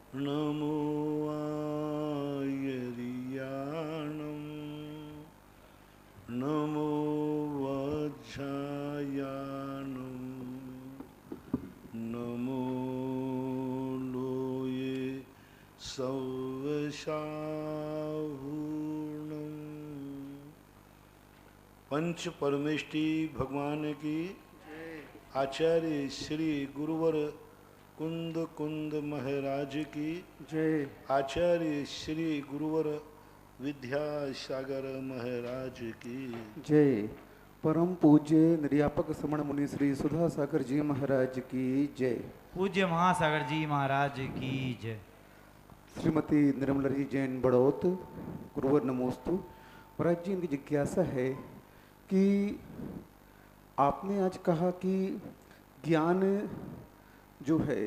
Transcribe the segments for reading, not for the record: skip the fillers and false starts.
नमो आयर्याणं नमो वज्रायाणं नमो लोये सवशाहूणं। पंच परमेष्टि भगवान की आचार्य श्री गुरुवर कुंद कुंद महाराज की जय। आचार्य श्री गुरुवर विद्यासागर महाराज की जय। परम पूज्य निर्यापक श्रमण मुनि श्री सुधा सागर जी महाराज की जय। पूज्य महासागर जी महाराज की जय। श्रीमती निर्मला जी जैन बड़ौत गुरुवर नमोस्तु। महाराज जी, इनकी जिज्ञासा है कि आपने आज कहा कि ज्ञान जो है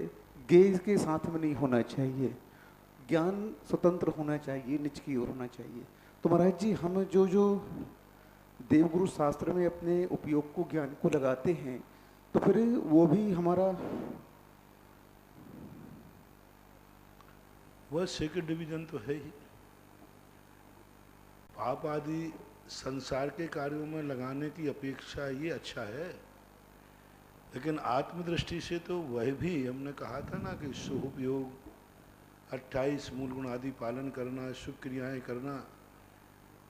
गेज के साथ में नहीं होना चाहिए, ज्ञान स्वतंत्र होना चाहिए, निज की ओर होना चाहिए। तो महाराज जी, हम जो जो देवगुरु शास्त्र में अपने उपयोग को ज्ञान को लगाते हैं, तो फिर वो भी हमारा वह सेकेंड डिवीजन तो है ही। पाप आदि संसार के कार्यों में लगाने की अपेक्षा ये अच्छा है, लेकिन आत्मदृष्टि से तो वह भी हमने कहा था ना कि शुभयोग 28 मूल गुण आदि पालन करना, शुभ क्रियाएं करना,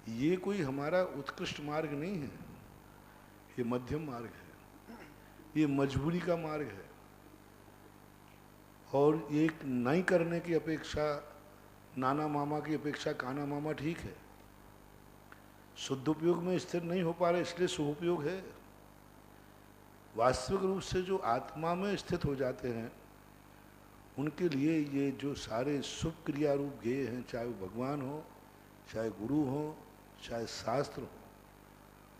ये कोई हमारा उत्कृष्ट मार्ग नहीं है, ये मध्यम मार्ग है, ये मजबूरी का मार्ग है। और एक नहीं करने की अपेक्षा, नाना मामा की अपेक्षा काना मामा ठीक है। शुद्ध उपयोग में स्थिर नहीं हो पा रहे इसलिए शुभोपयोग है। वास्तविक रूप से जो आत्मा में स्थित हो जाते हैं उनके लिए ये जो सारे शुभ क्रिया रूप गेय हैं, चाहे वो भगवान हो, चाहे गुरु हो, चाहे शास्त्र हो,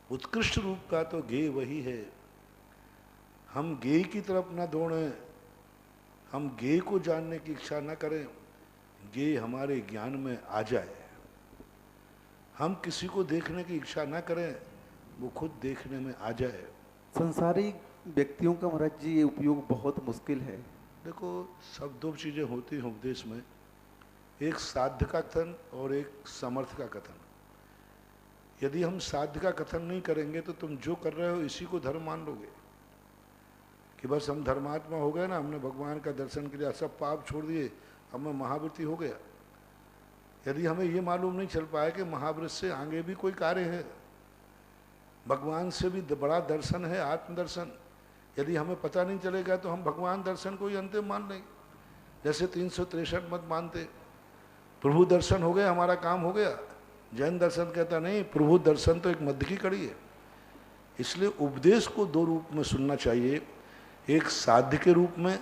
उत्कृष्ट रूप का तो गेय वही है। हम गेय की तरफ न दौड़ें, हम गेय को जानने की इच्छा न करें, गेय हमारे ज्ञान में आ जाए। हम किसी को देखने की इच्छा न करें, वो खुद देखने में आ जाए। संसारिक व्यक्तियों का महाराज जी ये उपयोग बहुत मुश्किल है। देखो, सब दो चीज़ें होती हैं उपदेश में, एक साध्य का कथन और एक समर्थ का कथन। यदि हम साध्य का कथन नहीं करेंगे तो तुम जो कर रहे हो इसी को धर्म मान लोगे कि बस हम धर्मात्मा हो गए ना, हमने भगवान का दर्शन किया, सब पाप छोड़ दिए, अब मैं महाव्रती हो गया। यदि हमें ये मालूम नहीं चल पाया कि महाव्रत से आगे भी कोई कार्य है, भगवान से भी बड़ा दर्शन है आत्मदर्शन, यदि हमें पता नहीं चलेगा तो हम भगवान दर्शन को ही अंतिम मान लेंगे। जैसे 363 मत मानते, प्रभु दर्शन हो गया हमारा काम हो गया। जैन दर्शन कहता नहीं, प्रभु दर्शन तो एक मध्य की कड़ी है। इसलिए उपदेश को दो रूप में सुनना चाहिए, एक साध्य के रूप में,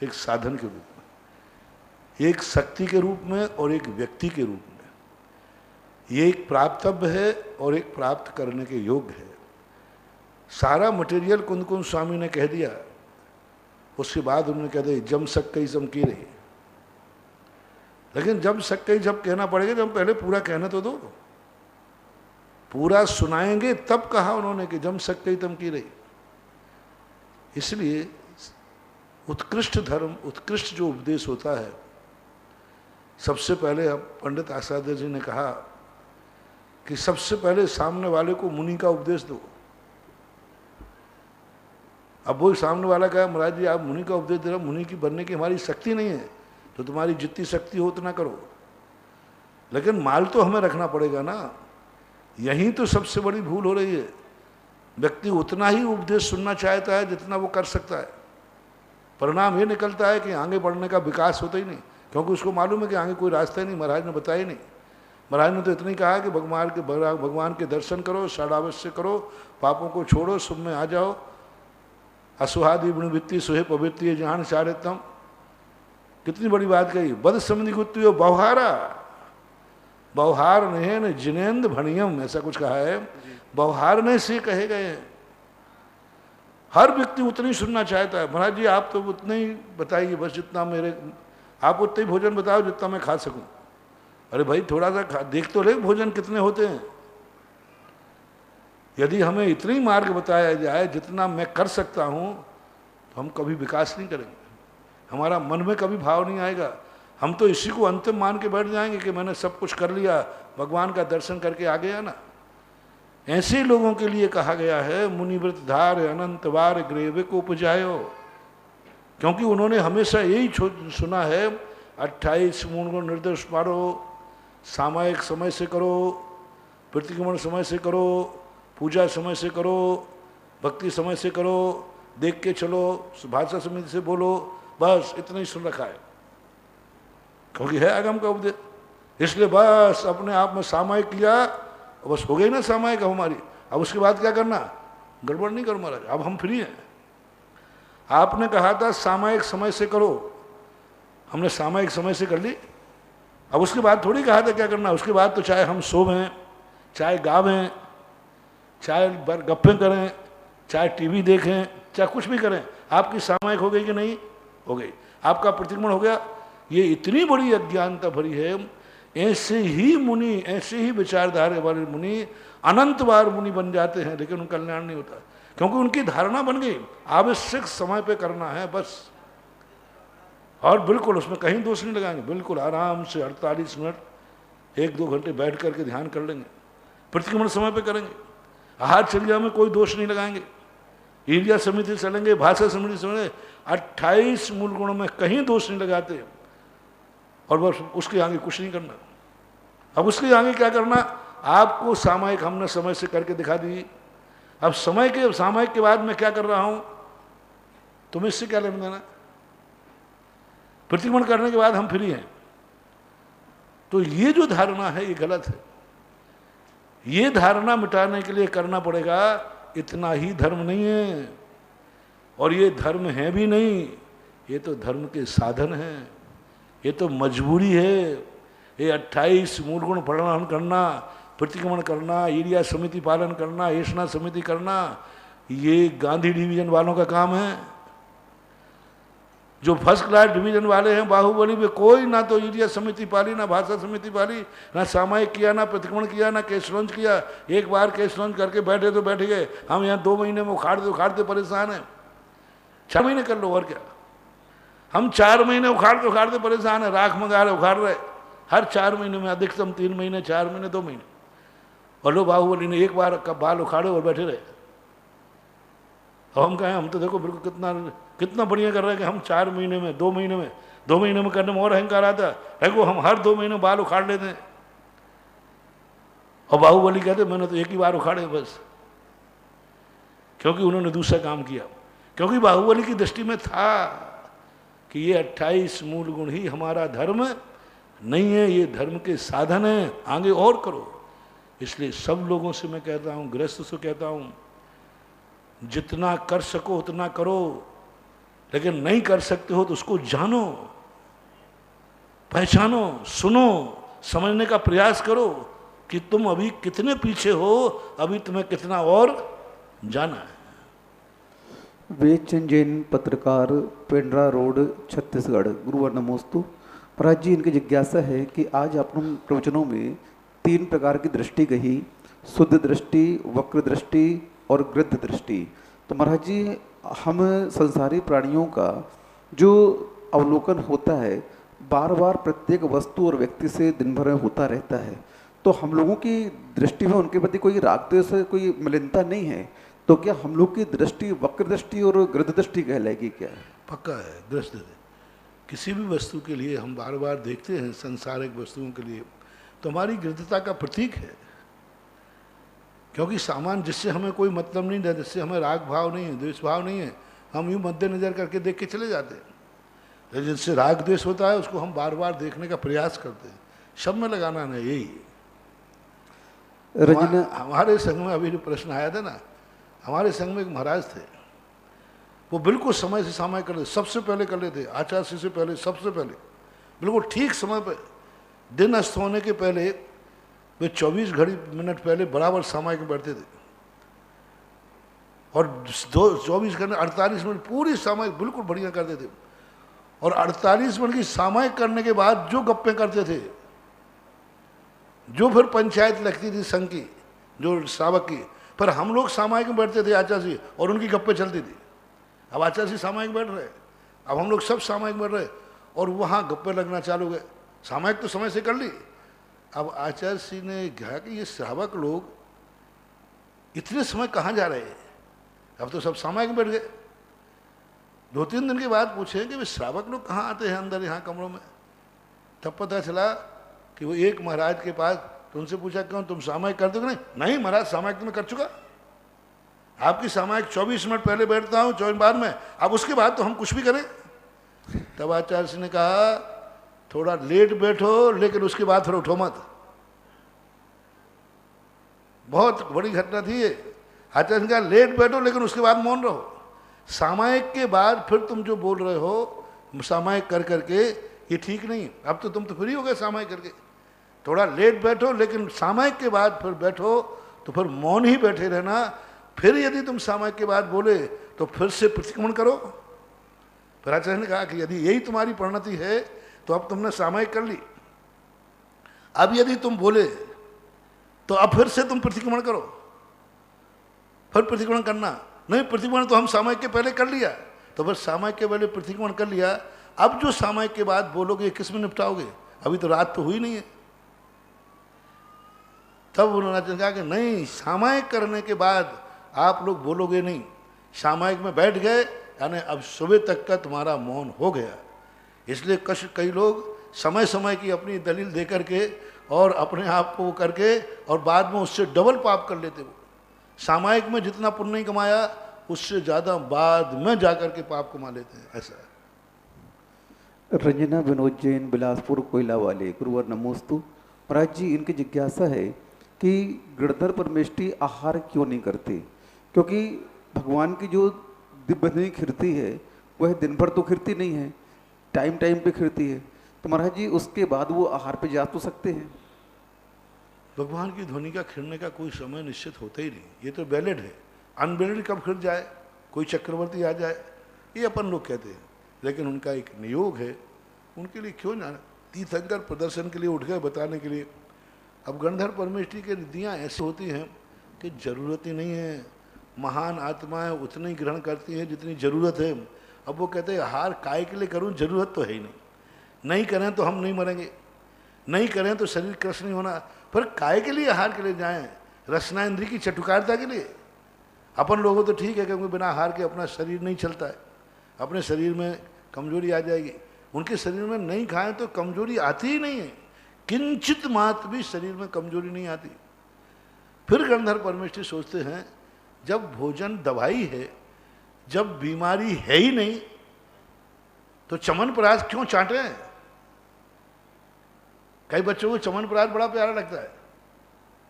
एक साधन के रूप में, एक शक्ति के रूप में और एक व्यक्ति के रूप में। ये एक प्राप्तव्य है और एक प्राप्त करने के योग्य है। सारा मटेरियल कुंद कुंद स्वामी ने कह दिया, उसके बाद उन्होंने कह दिया जम सक्कई चमकी रही। लेकिन जब सक्कई जब कहना पड़ेगा, जब पहले पूरा कहना तो दो, पूरा सुनाएंगे तब कहा उन्होंने कि जम सक्कई चमकी रही। इसलिए उत्कृष्ट धर्म, उत्कृष्ट जो उपदेश होता है, सबसे पहले अब पंडित आचार्य जी ने कहा कि सबसे पहले सामने वाले को मुनि का उपदेश दो। अब वो सामने वाला कहा महाराज जी आप मुनि का उपदेश दे रहे हो, मुनि की बनने की हमारी शक्ति नहीं है, तो तुम्हारी जितनी शक्ति हो उतना करो, लेकिन माल तो हमें रखना पड़ेगा ना। यही तो सबसे बड़ी भूल हो रही है। व्यक्ति उतना ही उपदेश सुनना चाहता है जितना वो कर सकता है। परिणाम ये निकलता है कि आगे बढ़ने का विकास होता ही नहीं, क्योंकि उसको मालूम है कि आगे कोई रास्ता ही नहीं, महाराज ने बताया ही नहीं। महाराज ने तो इतना ही कहा कि भगवान के दर्शन करो, षडावश्य करो, पापों को छोड़ो, शुभ में आ जाओ, असुहादि गुणवृत्ति सुहे पवित्ति जहान चारितम। कितनी बड़ी बात कही। बद समझी गुत्तियो बहुहारा, बहुहार ने न जिनेन्द्र भणियम, ऐसा कुछ कहा है। बहुहारने से कहे गए हैं। हर व्यक्ति उतनी सुनना चाहता है। महाराज जी आप तो उतना ही बताइए, बस जितना मेरे, आप उतना ही भोजन बताओ जितना मैं खा सकूं। अरे भाई थोड़ा सा देख तो ले भोजन कितने होते हैं। यदि हमें इतनी मार्ग बताया जाए जितना मैं कर सकता हूं, तो हम कभी विकास नहीं करेंगे, हमारा मन में कभी भाव नहीं आएगा। हम तो इसी को अंतिम मान के बैठ जाएंगे कि मैंने सब कुछ कर लिया, भगवान का दर्शन करके आ गया ना। ऐसे लोगों के लिए कहा गया है मुनिव्रत धार अनंत वार ग्रेवे को उपजायो, क्योंकि उन्होंने हमेशा यही सुना है 28 मूल गुण निर्देश पारो, सामायिक समय से करो, प्रतिक्रमण समय से करो, पूजा समय से करो, भक्ति समय से करो, देख के चलो, भाषा समिति से बोलो, बस इतना ही सुन रखा है, क्योंकि है आगम का उपदेश। इसलिए बस अपने आप में सामायिक किया, बस हो गई ना सामायिक हमारी। अब उसके बाद क्या करना, गड़बड़ नहीं करो महाराज, अब हम फ्री हैं। आपने कहा था सामायिक समय से करो, हमने सामायिक समय से कर ली। अब उसके बाद थोड़ी कहा था क्या करना, उसके बाद तो चाहे हम सोवें, चाहे गावें, चाहे गप्पे करें, चाहे टीवी देखें, चाहे कुछ भी करें, आपकी सामायिक हो गई कि नहीं हो गई, आपका प्रतिक्रमण हो गया। ये इतनी बड़ी अज्ञानता भरी है। ऐसे ही मुनि, ऐसे ही विचारधारा वाले मुनि अनंत बार मुनि बन जाते हैं, लेकिन उनका कल्याण नहीं होता, क्योंकि उनकी धारणा बन गई आवश्यक समय पे करना है बस। और बिल्कुल उसमें कहीं दोष नहीं लगाएंगे, बिल्कुल आराम से 48 मिनट 1-2 घंटे बैठ करके ध्यान कर लेंगे, प्रतिक्रमण समय पे करेंगे, आहार चर्या में कोई दोष नहीं लगाएंगे, ईर्ष्या समिति चलेंगे, भाषा समिति चलेंगे, 28 मूल गुणों में कहीं दोष नहीं लगाते। और बस उसके आगे कुछ नहीं करना। अब उसके आगे क्या करना, आपको सामायिक हमने समय से करके दिखा दी। अब सामायिक के बाद मैं क्या कर रहा हूं, तुम्हें इससे क्या लेना देना। प्रतिक्रमण करने के बाद हम फ्री हैं। तो ये जो धारणा है ये गलत है। ये धारणा मिटाने के लिए करना पड़ेगा, इतना ही धर्म नहीं है, और ये धर्म है भी नहीं, ये तो धर्म के साधन हैं, ये तो मजबूरी है। ये 28 मूल गुण प्रणयन करना, प्रतिक्रमण करना, ईर्ष्या समिति पालन करना, ऐषणा समिति करना, ये गांधी डिवीजन वालों का काम है। जो फर्स्ट क्लास डिवीजन वाले हैं बाहुबली में, कोई ना तो ईर्ष्या समिति पाली, ना भाषा समिति पाली, ना सामायिक किया, ना प्रतिक्रमण किया, ना केस लॉन्च किया। एक बार केस लॉन्च करके बैठे तो बैठ गए। हम यहाँ 2 महीने में उखाड़ते परेशान हैं। 4 महीने कर लो और क्या। हम 4 महीने उखाड़ते परेशान है, राख मंगा रहे, उखाड़ रहे हर 4 महीने में, अधिकतम 3 महीने, 4 महीने, 2 महीने। और लो बाहुबली ने एक बार का बाल उखाड़े और बैठे रहे। अब हम कहें, हम तो देखो बिल्कुल कितना बढ़िया कर रहे हैं कि हम 4 महीने में, 2 महीने में करने में और अहंकार आता है। देखो हम हर 2 महीने बाल उखाड़ लेते हैं, और बाहुबली कहते मैंने तो एक ही बार उखाड़े बस, क्योंकि उन्होंने दूसरा काम किया। क्योंकि बाहुबली की दृष्टि में था कि ये 28 मूल गुण ही हमारा धर्म नहीं है, ये धर्म के साधन है, आगे और करो। इसलिए सब लोगों से मैं कहता हूँ, गृहस्थ से कहता हूँ, जितना कर सको उतना करो, लेकिन नहीं कर सकते हो तो उसको जानो, पहचानो, सुनो, समझने का प्रयास करो कि तुम अभी कितने पीछे हो, अभी तुम्हें कितना और जाना है। वेदचंद जैन, पत्रकार, पेंड्रा रोड, छत्तीसगढ़। गुरुवर नमोस्तु। महाराज जी, इनकी जिज्ञासा है कि आज आपने प्रवचनों में 3 प्रकार की दृष्टि कही, शुद्ध दृष्टि, वक्र दृष्टि और गृध्र दृष्टि। तो महाराज जी, हम संसारी प्राणियों का जो अवलोकन होता है बार बार प्रत्येक वस्तु और व्यक्ति से दिन भर में होता रहता है, तो हम लोगों की दृष्टि में उनके प्रति कोई राग द्वेष से कोई मलिनता नहीं है, तो क्या हम लोग की दृष्टि वक्र दृष्टि और गृध्र दृष्टि कहलाएगी क्या? पक्का है दृष्टि। किसी भी वस्तु के लिए हम बार बार देखते हैं, संसारिक वस्तुओं के लिए, तो हमारी गृद्धता का प्रतीक है। क्योंकि सामान जिससे हमें कोई मतलब नहीं है, जिससे हमें राग भाव नहीं है, द्वेष भाव नहीं है, हम यूँ मद्देनजर करके देख के चले जाते हैं। लेकिन जिससे राग द्वेष होता है उसको हम बार बार देखने का प्रयास करते हैं। सब में लगाना नहीं, यही हमारे संघ में अभी जो प्रश्न आया था ना, हमारे संघ में एक महाराज थे, वो बिल्कुल समय से सामायिक कर लेते, सबसे पहले कर लेते, आचार्य से पहले, सबसे पहले बिल्कुल ठीक समय पर, दिन अस्त होने के पहले वे 24 मिनट पहले बराबर सामायिक में बैठते थे, और 24 घंटे 48 मिनट पूरी सामायिक बिल्कुल बढ़िया करते थे। और 48 मिनट की सामायिक करने के बाद जो गप्पे करते थे, जो फिर पंचायत लगती थी संघ की, जो श्रावक की, पर हम लोग सामायिक में बैठते थे आचार्य, और उनकी गप्पे चलती थी। अब आचार्य सामायिक बैठ रहे, अब हम लोग सब सामायिक बैठ रहे, और वहाँ गप्पे लगना चालू हो गए। सामायिक तो समय से कर ली। अब आचार्य श्री ने कहा कि ये श्रावक लोग इतने समय कहाँ जा रहे हैं, अब तो सब सामायिक बैठ गए। 2-3 दिन के बाद पूछे कि वे श्रावक लोग कहाँ आते हैं अंदर यहाँ कमरों में, तब पता चला कि वो एक महाराज के पास, तो उनसे पूछा क्यों तुम सामायिक करते हो कि नहीं? नहीं महाराज सामायिक तो मैं कर चुका, आपकी सामायिक 24 मिनट पहले बैठता हूँ 24 बाद में, अब उसके बाद तो हम कुछ भी करें। तब आचार्य श्री ने कहा थोड़ा लेट बैठो लेकिन उसके बाद फिर उठो मत। बहुत बड़ी घटना थी ये। आचार्य ने कहा लेट बैठो लेकिन उसके बाद मौन रहो। सामायिक के बाद फिर तुम जो बोल रहे हो सामायिक कर करके, ये ठीक नहीं। अब तो तुम तो फ्री हो गए सामायिक करके, थोड़ा लेट बैठो लेकिन सामायिक के बाद फिर बैठो, तो फिर मौन ही बैठे रहना। फिर यदि तुम सामायिक के बाद बोले तो फिर से प्रतिक्रमण करो। फिर आचार्य ने कहा कि यदि यही तुम्हारी परिणति है तो अब तुमने सामायिक कर ली, अब यदि तुम बोले तो अब फिर से तुम प्रतिक्रमण करो, फिर प्रतिक्रमण करना। नहीं प्रतिक्रमण तो हम सामायिक के पहले कर लिया, तो फिर सामायिक के पहले प्रतिक्रमण कर लिया, अब जो सामायिक के बाद बोलोगे किस में निपटाओगे, अभी तो रात तो हुई नहीं है। तब उन्होंने कहा कि नहीं सामायिक करने के बाद आप लोग बोलोगे नहीं, सामायिक में बैठ गए यानी अब सुबह तक का तुम्हारा मौन हो गया। इसलिए कई लोग समय समय की अपनी दलील दे करके और अपने आप को करके और बाद में उससे डबल पाप कर लेते। वो सामायिक में जितना पुण्य नहीं कमाया उससे ज़्यादा बाद में जाकर के पाप कमा लेते हैं। ऐसा रंजना विनोद जैन बिलासपुर कोयला वाले, गुरुवर नमोस्तु। महाराज जी इनकी जिज्ञासा है कि गिरधर परमेष्ठी आहार क्यों नहीं करते, क्योंकि भगवान की जो दिव्य ध्वनि खिरती है वह दिन भर तो खिरती नहीं है, टाइम टाइम पे खिरती है, तो महाराज जी उसके बाद वो आहार पे जा तो सकते हैं? भगवान की ध्वनि का खिरने का कोई समय निश्चित होता ही नहीं, ये तो वैलिड है। अनवैलिड कब खिर जाए, कोई चक्रवर्ती आ जाए, ये अपन लोग कहते हैं, लेकिन उनका एक नियोग है, उनके लिए क्यों जाना। तीर्थंकर प्रदर्शन के लिए उठ गए बताने के लिए। अब गणधर परमेष्ठी की रिद्धियाँ ऐसी होती हैं कि जरूरत ही नहीं है, महान आत्माएं उतनी ग्रहण करती हैं जितनी जरूरत है। अब वो कहते हैं आहार काय के लिए करूं, जरूरत तो है ही नहीं, नहीं करें तो हम नहीं मरेंगे, नहीं करें तो शरीर कृष्ण नहीं होना, पर काय के लिए आहार के लिए जाएं, रसना इंद्री की चटुकारिता के लिए। अपन लोगों तो ठीक है क्योंकि बिना आहार के अपना शरीर नहीं चलता है, अपने शरीर में कमजोरी आ जाएगी। उनके शरीर में नहीं खाएं तो कमजोरी आती ही नहीं है, किंचित मात्र भी शरीर में कमजोरी नहीं आती। फिर गणधर परमेष्ठी सोचते हैं जब भोजन दवाई है, जब बीमारी है ही नहीं, तो चमनप्राश क्यों चाटे। कई बच्चों को चमनप्राश बड़ा प्यारा लगता है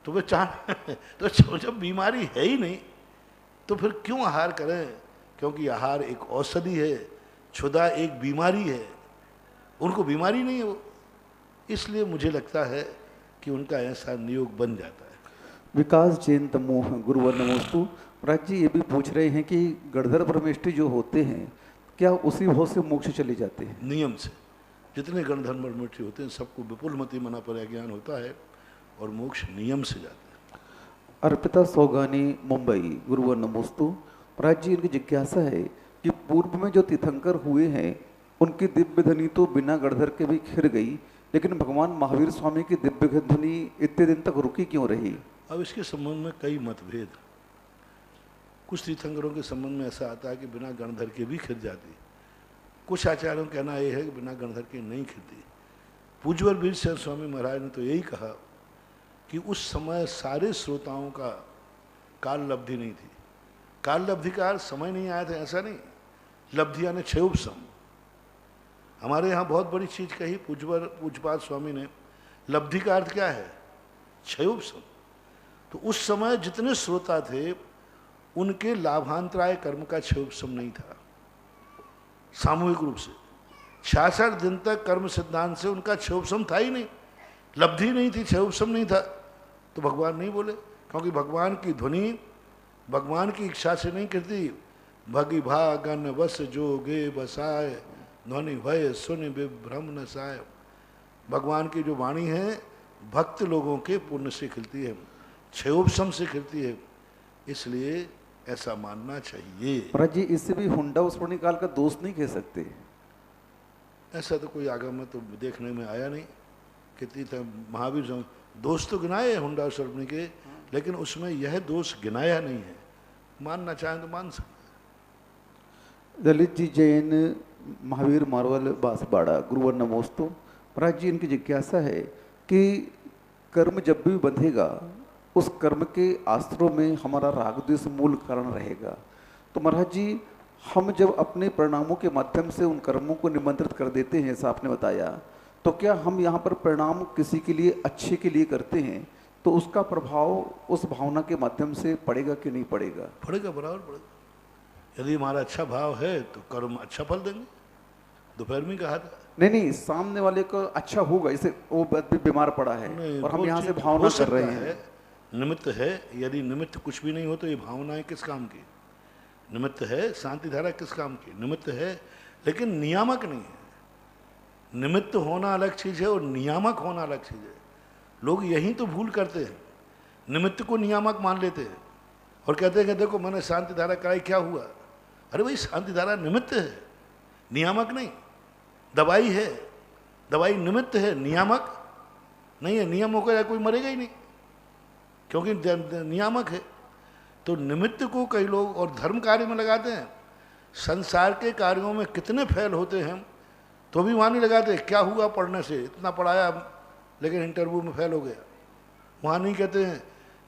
तो वे चाट तो जब बीमारी है ही नहीं तो फिर क्यों आहार करें, क्योंकि आहार एक औषधि है, क्षुधा एक बीमारी है, उनको बीमारी नहीं है वो। इसलिए मुझे लगता है कि उनका ऐसा नियोग बन जाता है। विकास जैन तमोह, गुरुवर नमोस्तु। महाराज जी ये भी पूछ रहे हैं कि गणधर परमेष्ठी जो होते हैं क्या उसी भाव से मोक्ष चले जाते हैं? नियम से जितने गणधर परमेष्ठी होते हैं सबको विपुलमति मना पर ज्ञान होता है और मोक्ष नियम से जाते हैं। अर्पिता सौगानी, मुंबई, गुरुवर नमोस्तु। महाराज जी इनकी जिज्ञासा है कि पूर्व में जो तीर्थंकर हुए हैं उनकी दिव्य ध्वनि तो बिना गणधर के भी खिर गई, लेकिन भगवान महावीर स्वामी की दिव्य ध्वनि इतने दिन तक रुकी क्यों रही? अब इसके संबंध में कई मतभेद। कुछ तीर्थंकरों के संबंध में ऐसा आता है कि बिना गणधर के भी खिर जाती, कुछ आचार्यों का कहना यह है कि बिना गणधर के नहीं खिरती। पूज्यवर वीरशैव स्वामी महाराज ने तो यही कहा कि उस समय सारे श्रोताओं का काल लब्धि नहीं थी। काल लब्धि का समय नहीं आया था ऐसा नहीं, लब्धि यानी क्षयोपशम। हमारे यहाँ बहुत बड़ी चीज कही पूज्यपाद स्वामी ने, लब्धि का अर्थ क्या है? क्षयोपशम। तो उस समय जितने श्रोता थे उनके लाभांतराय कर्म का क्षयोपशम नहीं था सामूहिक रूप से। 66 दिन तक कर्म सिद्धांत से उनका क्षयोपशम था ही नहीं, लब्धि नहीं थी, क्षयोपशम नहीं था। तो भगवान नहीं बोले, क्योंकि भगवान की ध्वनि भगवान की इच्छा से नहीं करती। भगी भागन वस जोगे बसाए, ध्वनि भय सुन विभ्रम नसाय। भगवान की जो वाणी है भक्त लोगों के पुण्य से खिलती है, क्षयोपशम से खिलती है, इसलिए ऐसा मानना चाहिए। महाराज जी इससे भी हुंडा स्मृति काल का दोष नहीं कह सकते? ऐसा तो कोई आगम में तो देखने में आया नहीं। कितनी महावीर दोष तो गिनाए हुंडा सर्वनी के, लेकिन उसमें यह दोष गिनाया नहीं है। मानना चाहें तो मान सकते। ललित जी जैन, महावीर मार्वल बांसवाड़ा, गुरुवर नमोस्तु। महाराज जी, इनकी जिज्ञासा है कि कर्म जब भी बंधेगा उस कर्म के आश्रय में हमारा राग द्वेष मूल कारण रहेगा। तो महाराज जी, हम जब अपने परिणामों के माध्यम से उन कर्मों को निमंत्रित कर देते हैं, जैसा आपने बताया, तो क्या हम यहाँ पर परिणाम किसी के लिए अच्छे के लिए करते हैं तो उसका प्रभाव उस भावना के माध्यम से पड़ेगा कि नहीं पड़ेगा? पड़ेगा, बराबर पड़ेगा। यदि हमारा अच्छा भाव है तो कर्म अच्छा फल देंगे। दोपहर में कहा था नहीं, सामने वाले को अच्छा होगा, इसे वो भी बीमार पड़ा है और हम यहाँ से भावना कर रहे हैं। निमित्त है, यदि निमित्त कुछ भी नहीं हो तो ये भावनाएं किस काम की? निमित्त है, शांति धारा किस काम की? निमित्त है, लेकिन नियामक नहीं है। निमित्त होना अलग चीज है और नियामक होना अलग चीज है। लोग यही तो भूल करते हैं, निमित्त को नियामक मान लेते हैं और कहते हैं कि देखो मैंने शांति धारा कराई, क्या हुआ? अरे भाई, शांति धारा निमित्त है, नियामक नहीं। दवाई है, दवाई निमित्त है, नियामक नहीं है। नियम होकर कोई मरेगा ही नहीं, क्योंकि नियामक है। तो निमित्त को कई लोग और धर्म कार्य में लगाते हैं। संसार के कार्यों में कितने फेल होते हैं तो भी वहाँ नहीं लगाते। क्या हुआ पढ़ने से, इतना पढ़ाया लेकिन इंटरव्यू में फेल हो गया। वहाँ नहीं कहते हैं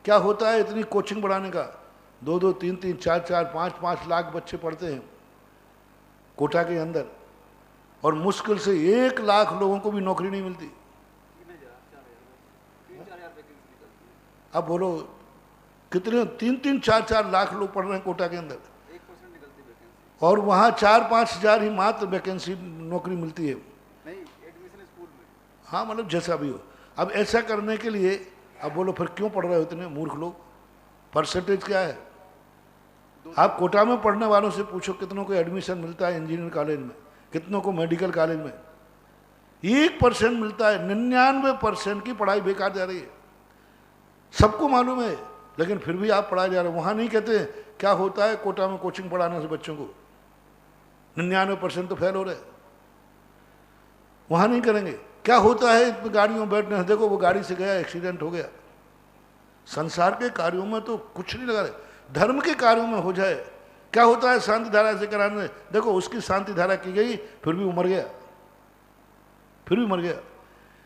क्या होता है इतनी कोचिंग बढ़ाने का। 2-2, 3-3, 4-4, 5-5 लाख बच्चे पढ़ते हैं कोटा के अंदर, और मुश्किल से 1 लाख लोगों को भी नौकरी नहीं मिलती। अब बोलो कितने, 3-3, 4-4 लाख लोग पढ़ रहे हैं कोटा के अंदर, और वहाँ 4-5 हजार ही मात्र वैकेंसी नौकरी मिलती है। नहीं, एडमिशन स्कूल में। हाँ, मतलब जैसा भी हो। अब ऐसा करने के लिए अब बोलो फिर क्यों पढ़ रहे हो इतने मूर्ख लोग? परसेंटेज क्या है? आप कोटा में पढ़ने वालों से पूछो कितनों को एडमिशन मिलता है इंजीनियर कॉलेज में, कितनों को मेडिकल कॉलेज में। 1% मिलता है। 99% की पढ़ाई बेकार जा रही है, सबको मालूम है, लेकिन फिर भी आप पढ़ाए जा रहे हो। वहाँ नहीं कहते क्या होता है कोटा में कोचिंग पढ़ाने से बच्चों को 99% तो फेल हो रहे। वहाँ नहीं करेंगे क्या होता है गाड़ियों में बैठने से, देखो वो गाड़ी से गया एक्सीडेंट हो गया। संसार के कार्यों में तो कुछ नहीं लगा रहे, धर्म के कार्यों में हो जाए। क्या होता है शांति धारा से कराने, देखो उसकी शांति धारा की गई फिर भी वो मर गया, फिर भी मर गया।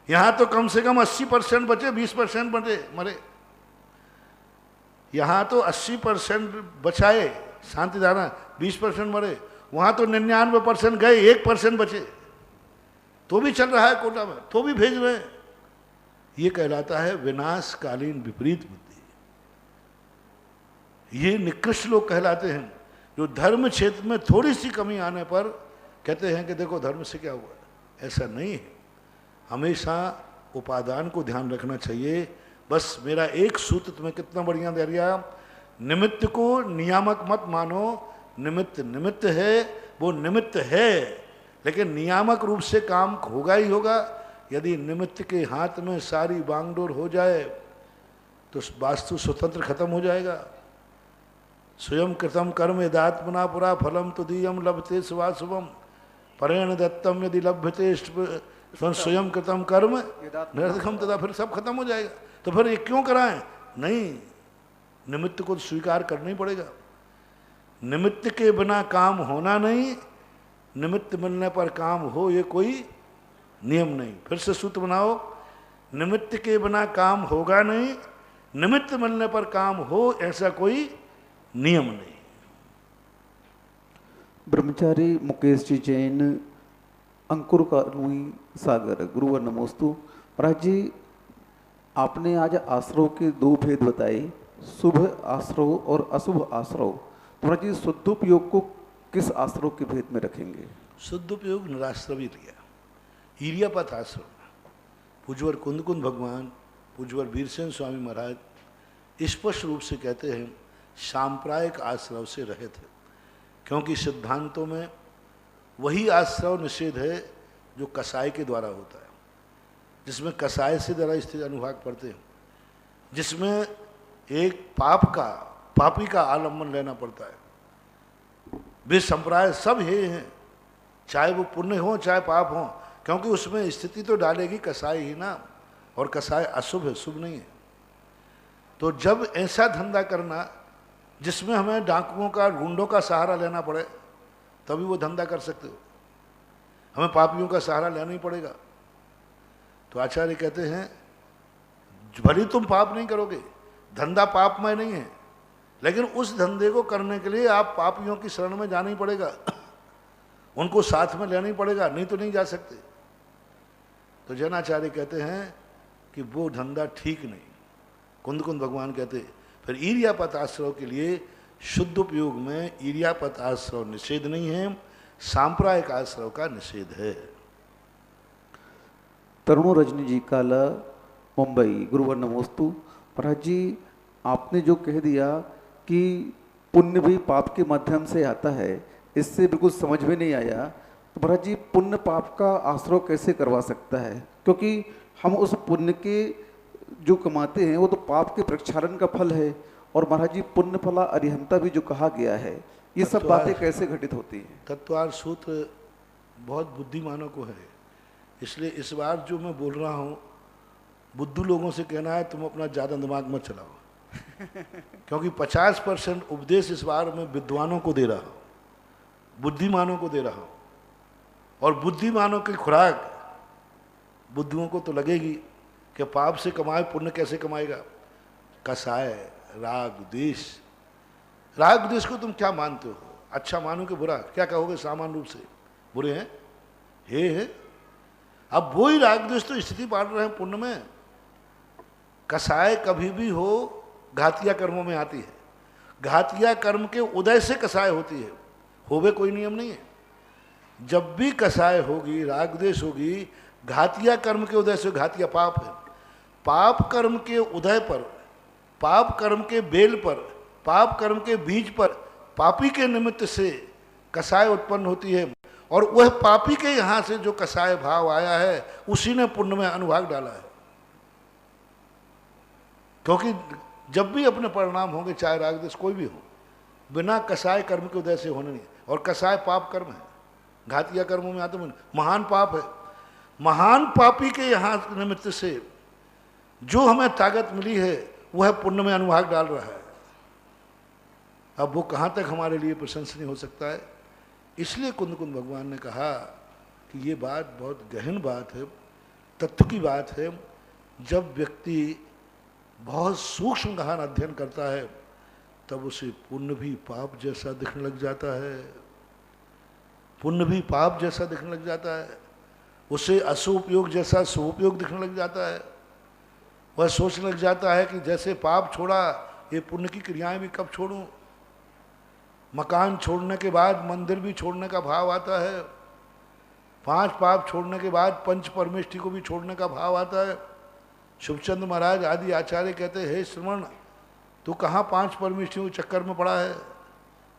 यहाँ तो कम से कम 80% बचे, 20% बचे मरे। यहाँ तो 80% बचाए शांति धारा, 20% मरे। वहाँ तो 99% गए, 1% बचे, तो भी चल रहा है कोटा में, तो भी भेज रहे हैं। ये कहलाता है विनाशकालीन विपरीत बुद्धि। ये निकृष्ट लोग कहलाते हैं जो धर्म क्षेत्र में थोड़ी सी कमी आने पर कहते हैं कि देखो धर्म से क्या हुआ। ऐसा नहीं है, हमेशा उपादान को ध्यान रखना चाहिए। बस मेरा एक सूत्र तुम्हें कितना बढ़िया दे दिया, निमित्त को नियामक मत मानो। निमित्त निमित्त है, वो निमित्त है, लेकिन नियामक रूप से काम होगा ही होगा। यदि निमित्त के हाथ में सारी बांगडोर हो जाए तो वास्तु स्वतंत्र खत्म हो जाएगा। स्वयं कृतम कर्म यदात्मना पुरा फलम तुदीयम लभते शुभाशुभम परेण दत्तम यदि लभ्यते स्वयं कृतम कर्म निरर्थकम, तथा फिर सब खत्म हो जाएगा। तो फिर ये क्यों कराएं? नहीं, निमित्त को स्वीकार करना ही पड़ेगा। निमित्त के बिना काम होना नहीं, निमित्त मिलने पर काम हो, ये कोई नियम नहीं। फिर से सूत्र बनाओ, निमित्त के बिना काम होगा नहीं, निमित्त मिलने पर काम हो, ऐसा कोई नियम नहीं। ब्रह्मचारी मुकेश जी जैन, अंकुर कानूनी सागर, गुरुवर नमोस्तु। महाराज जी, आपने आज आश्रव के 2 भेद बताए, शुभ आश्रव और अशुभ आश्रव। तो महाराज जी, शुद्धोपयोग को किस आश्रव के भेद में रखेंगे? शुद्धोपयोग निराश्रवी लिया, ईरियापथ आश्रम। पूज्यवर कुंद भगवान, पूज्यवर वीरसेन स्वामी महाराज स्पष्ट रूप से कहते हैं सांप्रदायिक आश्रव से रहे थे, क्योंकि सिद्धांतों में वही आश्रव निषेध है जो कसाय के द्वारा होता है, जिसमें कसाय से जरा स्थिति अनुभाग पड़ते हैं, जिसमें एक पापी का आलम्बन लेना पड़ता है। वे संप्रदाय सब हे हैं, चाहे वो पुण्य हो चाहे पाप हो, क्योंकि उसमें स्थिति तो डालेगी कसाई ही ना, और कसाई अशुभ है, शुभ नहीं है। तो जब ऐसा धंधा करना जिसमें हमें डाकुओं का, गुंडों का सहारा लेना पड़े, तभी वो धंधा कर सकते हो, हमें पापियों का सहारा लेना ही पड़ेगा। तो आचार्य कहते हैं भले तुम पाप नहीं करोगे, धंधा पापमय नहीं है, लेकिन उस धंधे को करने के लिए आप पापियों की शरण में जाना ही पड़ेगा, उनको साथ में लेना ही पड़ेगा, नहीं तो नहीं जा सकते। तो जैनाचार्य कहते हैं कि वो धंधा ठीक नहीं। कुंद भगवान कहते फिर ईर्यापत आश्रव के लिए शुद्ध उपयोग में ईर्यापत आश्रव निषेध नहीं है, सांप्रदायिक आश्रव का निषेध है। तरुणो रजनी जी काला, मुंबई। गुरुवर नमोस्तु। महाराज जी, आपने जो कह दिया कि पुण्य भी पाप के माध्यम से आता है, इससे बिल्कुल समझ में नहीं आया। तो महाराज जी, पुण्य पाप का आश्रय कैसे करवा सकता है? क्योंकि हम उस पुण्य के जो कमाते हैं वो तो पाप के प्रक्षालन का फल है, और महाराज जी पुण्य फला अरिहंता भी जो कहा गया है, ये सब बातें कैसे घटित होती हैं? तत्वार सूत्र बहुत बुद्धिमानों को है, इसलिए इस बार जो मैं बोल रहा हूँ बुद्धू लोगों से कहना है तुम अपना ज़्यादा दिमाग मत चलाओ क्योंकि 50% उपदेश इस बार मैं विद्वानों को दे रहा हूँ, बुद्धिमानों को दे रहा हूँ, और बुद्धिमानों की खुराक बुद्धुओं को तो लगेगी कि पाप से कमाए पुण्य कैसे कमाएगा। कसाय, राग द्वेष। राग द्वेष को तुम क्या मानते हो? अच्छा मानो कि बुरा? क्या कहोगे सामान्य रूप से? बुरे हैं, हे अब वही राग द्वेष तो स्थिति बांट रहे हैं पुण्य में। कसाय कभी भी हो घातिया कर्मों में आती है, घातिया कर्म के उदय से कसाय होती है, होवे कोई नियम नहीं है। जब भी कसाय होगी, राग द्वेष होगी, घातिया कर्म के उदय से, घातिया पाप है। पाप कर्म के उदय पर, पाप कर्म के बेल पर, पाप कर्म के बीज पर पापी के निमित्त से कसाय उत्पन्न होती है, और वह पापी के यहाँ से जो कसाय भाव आया है उसी ने पुण्य में अनुभाग डाला है। क्योंकि जब भी अपने परिणाम होंगे, चाहे राग द्वेष कोई भी हो, बिना कसाय कर्म के उदय से होने नहीं। और कसाय पाप कर्म है, घातिया कर्मों में आते महान पाप है। महान पापी के यहाँ निमित्त से जो हमें ताकत मिली है वह पुण्य में अनुभाग डाल रहा है। अब वो कहाँ तक हमारे लिए प्रशंसनीय हो सकता है? इसलिए कुंद भगवान ने कहा कि ये बात बहुत गहन बात है, तत्व की बात है। जब व्यक्ति बहुत सूक्ष्म गहन अध्ययन करता है तब उसे पुण्य भी पाप जैसा दिखने लग जाता है, पुण्य भी पाप जैसा दिखने लग जाता है, उसे असुपयोग जैसा सुपयोग दिखने लग जाता है। वह सोचने लग जाता है कि जैसे पाप छोड़ा, ये पुण्य की क्रियाएं भी कब छोड़ूं। मकान छोड़ने के बाद मंदिर भी छोड़ने का भाव आता है, 5 पाप छोड़ने के बाद पंच परमेष्ठी को भी छोड़ने का भाव आता है। शुभचंद्र महाराज आदि आचार्य कहते हैं, हे श्रवण, तू कहाँ 5 परमेष्ठियों के चक्कर में पड़ा है?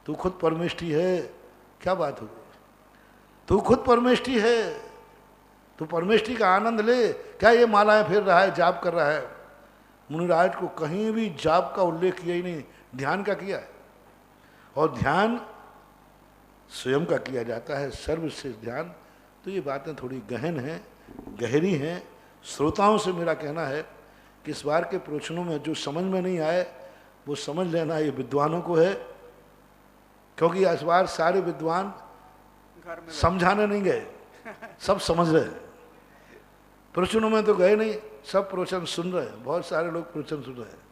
तू खुद परमेष्ठी है। क्या बात हो गई? तू खुद परमेष्ठी है, तू परमेष्ठी का आनंद ले। क्या ये मालाएं फेर रहा है, जाप कर रहा है? मुनिराज को कहीं भी जाप का उल्लेख किया ही नहीं, ध्यान का किया है। और ध्यान स्वयं का किया जाता है, सर्वश्रेष्ठ ध्यान। तो ये बातें थोड़ी गहन हैं, गहरी हैं। श्रोताओं से मेरा कहना है कि इस बार के प्रवचनों में जो समझ में नहीं आए वो समझ लेना, ये विद्वानों को है। क्योंकि इस बार सारे विद्वान समझाने नहीं गए, सब समझ रहे हैं। प्रवचनों में तो गए नहीं, सब प्रवचन सुन रहे हैं, बहुत सारे लोग प्रवचन सुन रहे हैं।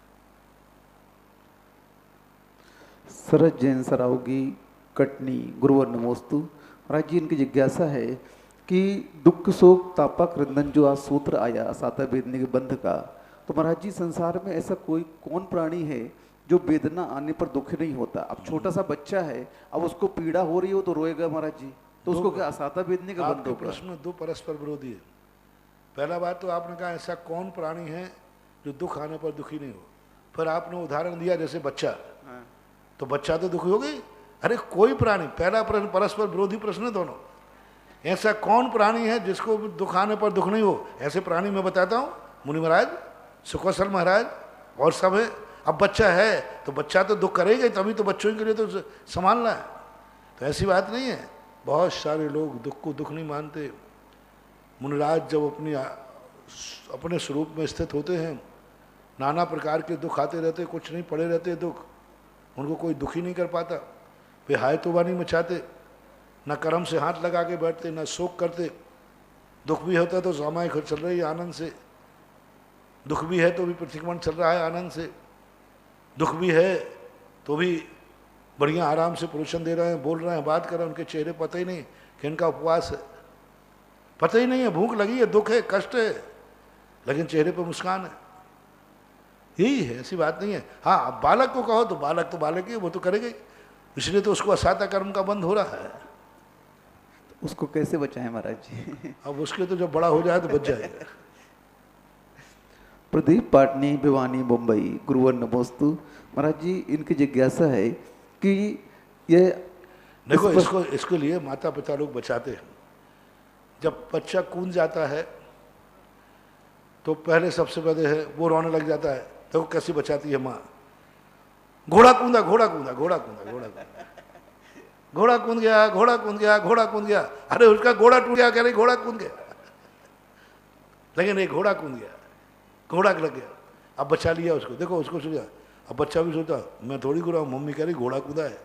सरज जैन सरावगी, कटनी। गुरुवर नमोस्तु। महाराज जी, इनकी जिज्ञासा है कि दुख शोक तापा क्रंदन जो आज सूत्र आया साता वेदने के बंध का, तो महाराज जी संसार में ऐसा कोई कौन प्राणी है जो वेदना आने पर दुख नहीं होता? अब छोटा सा बच्चा है, अब उसको पीड़ा हो रही हो तो रोएगा महाराज जी, तो उसको क्या साता वेदने का बंध होगा? प्रश्न दो परस्पर विरोधी है। पहला बात तो आपने कहा ऐसा कौन प्राणी है जो दुख आने पर दुखी नहीं हो। फिर आपने उदाहरण दिया जैसे बच्चा, तो बच्चा तो दुखी हो गई। अरे कोई प्राणी, पहला प्रश्न परस्पर विरोधी प्रश्न है दोनों। ऐसा कौन प्राणी है जिसको दुख आने पर दुख नहीं हो? ऐसे प्राणी मैं बताता हूँ, मुनि महाराज, सुकौशल महाराज और सब है। अब बच्चा है तो बच्चा तो दुख करेगा, तभी तो बच्चों के लिए तो संभालना है। तो ऐसी बात नहीं है। बहुत सारे लोग दुख को दुख नहीं मानते। मुनिराज जब अपने स्वरूप में स्थित होते हैं, नाना प्रकार के दुख आते रहते, कुछ नहीं पड़े रहते दुख, उनको कोई दुखी नहीं कर पाता। वे हाय तौबा नहीं मचाते, न कर्म से हाथ लगा के बैठते, न शोक करते। दुख भी होता है तो सामायिक चल रही है आनंद से, दुख भी है तो भी प्रतिक्रमण चल रहा है आनंद से, दुख भी है तो भी बढ़िया आराम से प्रवचन दे रहे हैं, बोल रहे हैं, बात कर रहे हैं। उनके चेहरे पता ही नहीं कि इनका उपवास है, पता ही नहीं है भूख लगी है, दुख है, कष्ट है, लेकिन चेहरे पर मुस्कान है। यही है, ऐसी बात नहीं है। हाँ, अब बालक को कहो तो बालक ही, वो तो करेगा ही, इसलिए तो उसको असाता कर्म का बंध हो रहा है। उसको कैसे बचाएं महाराज जी? अब उसके तो जब बड़ा हो जाए तो बच जाएगा। प्रदीप पाटनी, भिवानी, मुंबई। गुरुवर नमोस्तु। महाराज जी, इनकी जिज्ञासा है कि ये देखो, इसके लिए माता पिता लोग बचाते हैं। जब बच्चा कूद जाता है तो पहले सबसे पहले है वो रोने लग जाता है, देखो कैसी बचाती है माँ। घोड़ा कूदा, घोड़ा कूदा, घोड़ा कूदा, घोड़ा कूदा, घोड़ा कूद गया, घोड़ा कूद गया, घोड़ा कूद गया। अरे उसका घोड़ा टूट गया, कह रही घोड़ा कूद गया, लेकिन एक घोड़ा कूद गया, घोड़ा लग गया। अब बचा लिया उसको, देखो उसको सोचा। अब बच्चा भी सोचा मैं थोड़ी घोड़ा, मम्मी कह रही घोड़ा कूदा है।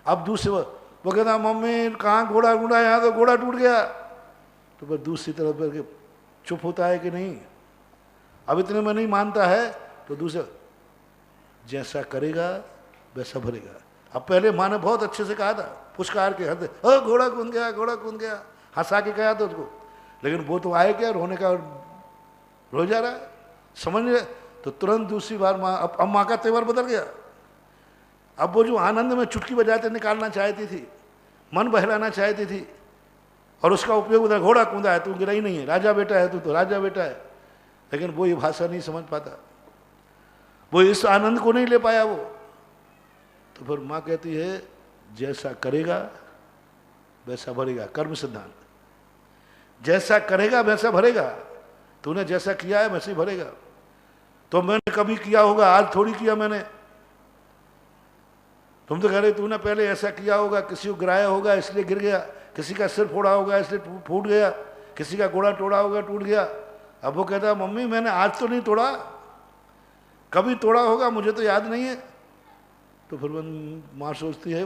अब दूसरे वो कहता मम्मी कहाँ घोड़ा कूदा, यहाँ तो घोड़ा टूट गया। तो फिर दूसरी तरफ करके चुप होता है कि नहीं। अब इतने में नहीं मानता है तो दूसरा, जैसा करेगा वैसा भरेगा। अब पहले माँ ने बहुत अच्छे से कहा था, पुचकार के हद, घोड़ा कूद गया, घोड़ा कूद गया, हंसा के कहा था उसको, लेकिन वो तो आए क्या, रोने का रो जा रहा है, समझ नहीं रहे। तो तुरंत दूसरी बार माँ, अब माँ का तेवर बदल गया। अब वो जो आनंद में चुटकी बजाते निकालना चाहती थी, मन बहलाना चाहती थी, और उसका उपयोग उधर, घोड़ा कूदा है, तू गिरा ही नहीं है, राजा बेटा है, तू तो राजा बेटा है। लेकिन वो ये भाषा नहीं समझ पाता, वो इस आनंद को नहीं ले पाया वो। तो फिर माँ कहती है जैसा करेगा वैसा भरेगा, कर्म सिद्धांत। जैसा करेगा वैसा भरेगा, तूने जैसा किया है वैसे ही भरेगा। तो मैंने कभी किया होगा, आज थोड़ी किया मैंने। तुम तो कह रहे तूने पहले ऐसा किया होगा, किसी को गिराया होगा इसलिए गिर गया, किसी का सिर फोड़ा होगा इसलिए फूट गया, किसी का घोड़ा तोड़ा होगा टूट गया। अब वो कहता मम्मी मैंने आज तो नहीं तोड़ा, कभी तोड़ा होगा मुझे तो याद नहीं है। तो फिर माँ सोचती है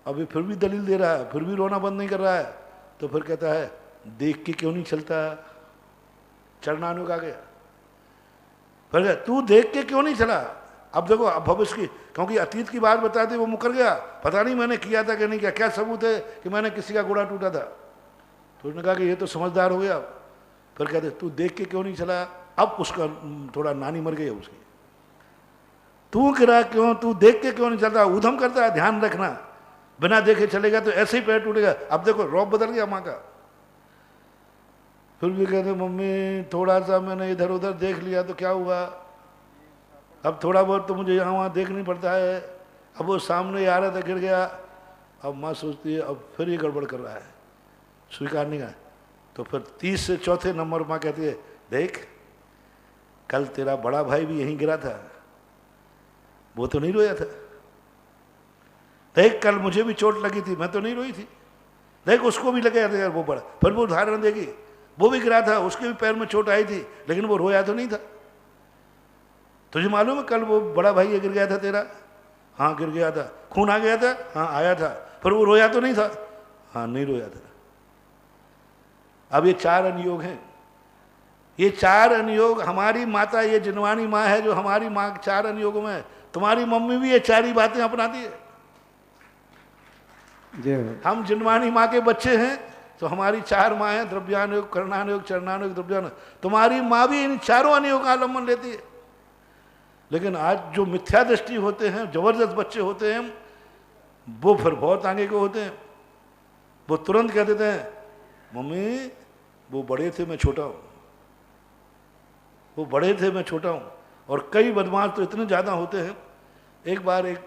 अभी फिर भी दलील दे रहा है, फिर भी रोना बंद नहीं कर रहा है। तो फिर कहता है देख के क्यों नहीं चलता, चरणानुग आ गया। फिर तू देख के क्यों नहीं चला। अब देखो, अब भविष्य की, क्योंकि अतीत की बात बताते वो मुकर गया, पता नहीं मैंने किया था कि नहीं किया, क्या सबूत है कि मैंने किसी का घोड़ा टूटा था। तो उसने कहा कि ये तो समझदार हो गया। फिर कहते तू देख के क्यों नहीं चला। अब उसका थोड़ा नानी मर गई है उसकी, तू गिरा क्यों, तू देख के क्यों नहीं चलता, उधम करता है, ध्यान रखना, बिना देखे चलेगा तो ऐसे ही पैर टूटेगा। अब देखो रौब बदल गया माँ का। फिर भी कहते मम्मी थोड़ा सा मैंने इधर उधर देख लिया तो क्या हुआ, अब थोड़ा बहुत तो मुझे यहाँ वहाँ देखनी पड़ता है। अब वो सामने आ रहा था, गिर गया। अब माँ सोचती है अब फिर ये गड़बड़ कर रहा है, स्वीकार नहीं है। तो फिर 30 से चौथे नंबर माँ कहती है देख कल तेरा बड़ा भाई भी यहीं गिरा था, वो तो नहीं रोया था। देख कल मुझे भी चोट लगी थी, मैं तो नहीं रोई थी। देख उसको भी लगे यार वो बड़ा। फिर वो उदाहरण देगी, वो भी गिरा था, उसके भी पैर में चोट आई थी, लेकिन वो रोया तो नहीं था। तुझे मालूम है कल वो बड़ा भाई गिर गया था तेरा, हाँ गिर गया था। खून आ गया था, हाँ आया था, पर वो रोया तो नहीं था, हाँ नहीं रोया था। अब ये 4 अनुयोग हैं। ये 4 अनुयोग हमारी माता, ये जिनवानी माँ है जो हमारी माँ 4 अनुयोगों में है। तुम्हारी मम्मी भी ये 4 ही बातें अपनाती है। हम जिनवानी माँ के बच्चे हैं तो हमारी 4 माँ हैं, द्रव्यानुयोग, कर्णानुयोग, चरणानुयोग, द्रव्यानुयोग। तुम्हारी माँ भी इन 4 अनुयोग का अवलंबन लेती है। लेकिन आज जो मिथ्या दृष्टि होते हैं, जबरदस्त बच्चे होते हैं, वो फिर बहुत आगे के होते हैं। वो तुरंत कह देते हैं मम्मी वो बड़े थे मैं छोटा हूँ, वो बड़े थे मैं छोटा हूँ। और कई बदमाश तो इतने ज़्यादा होते हैं। एक बार एक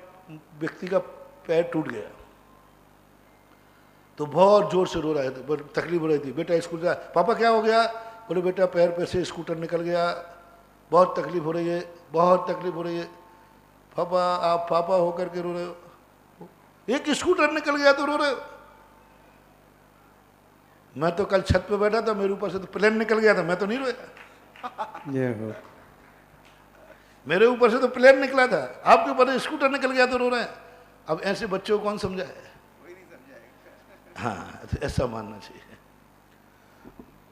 व्यक्ति का पैर टूट गया तो बहुत जोर से रो रहे थे, तकलीफ हो रही थी। बेटा स्कूल जा, पापा क्या हो गया, बोले बेटा पैर पे से स्कूटर निकल गया, बहुत तकलीफ हो रही है, बहुत तकलीफ हो रही है। पापा आप पापा होकर के रो रहे हो। एक स्कूटर निकल गया तो रो रहे हो। मैं तो कल छत पे बैठा था, मेरे ऊपर से तो प्लेन निकल गया था, मैं तो नहीं रोया। जय हो। मेरे ऊपर से तो प्लेन निकला था, आपके ऊपर से स्कूटर निकल गया तो रो रहे हैं। अब ऐसे बच्चों को कौन समझाए? हाँ, तो ऐसा मानना चाहिए।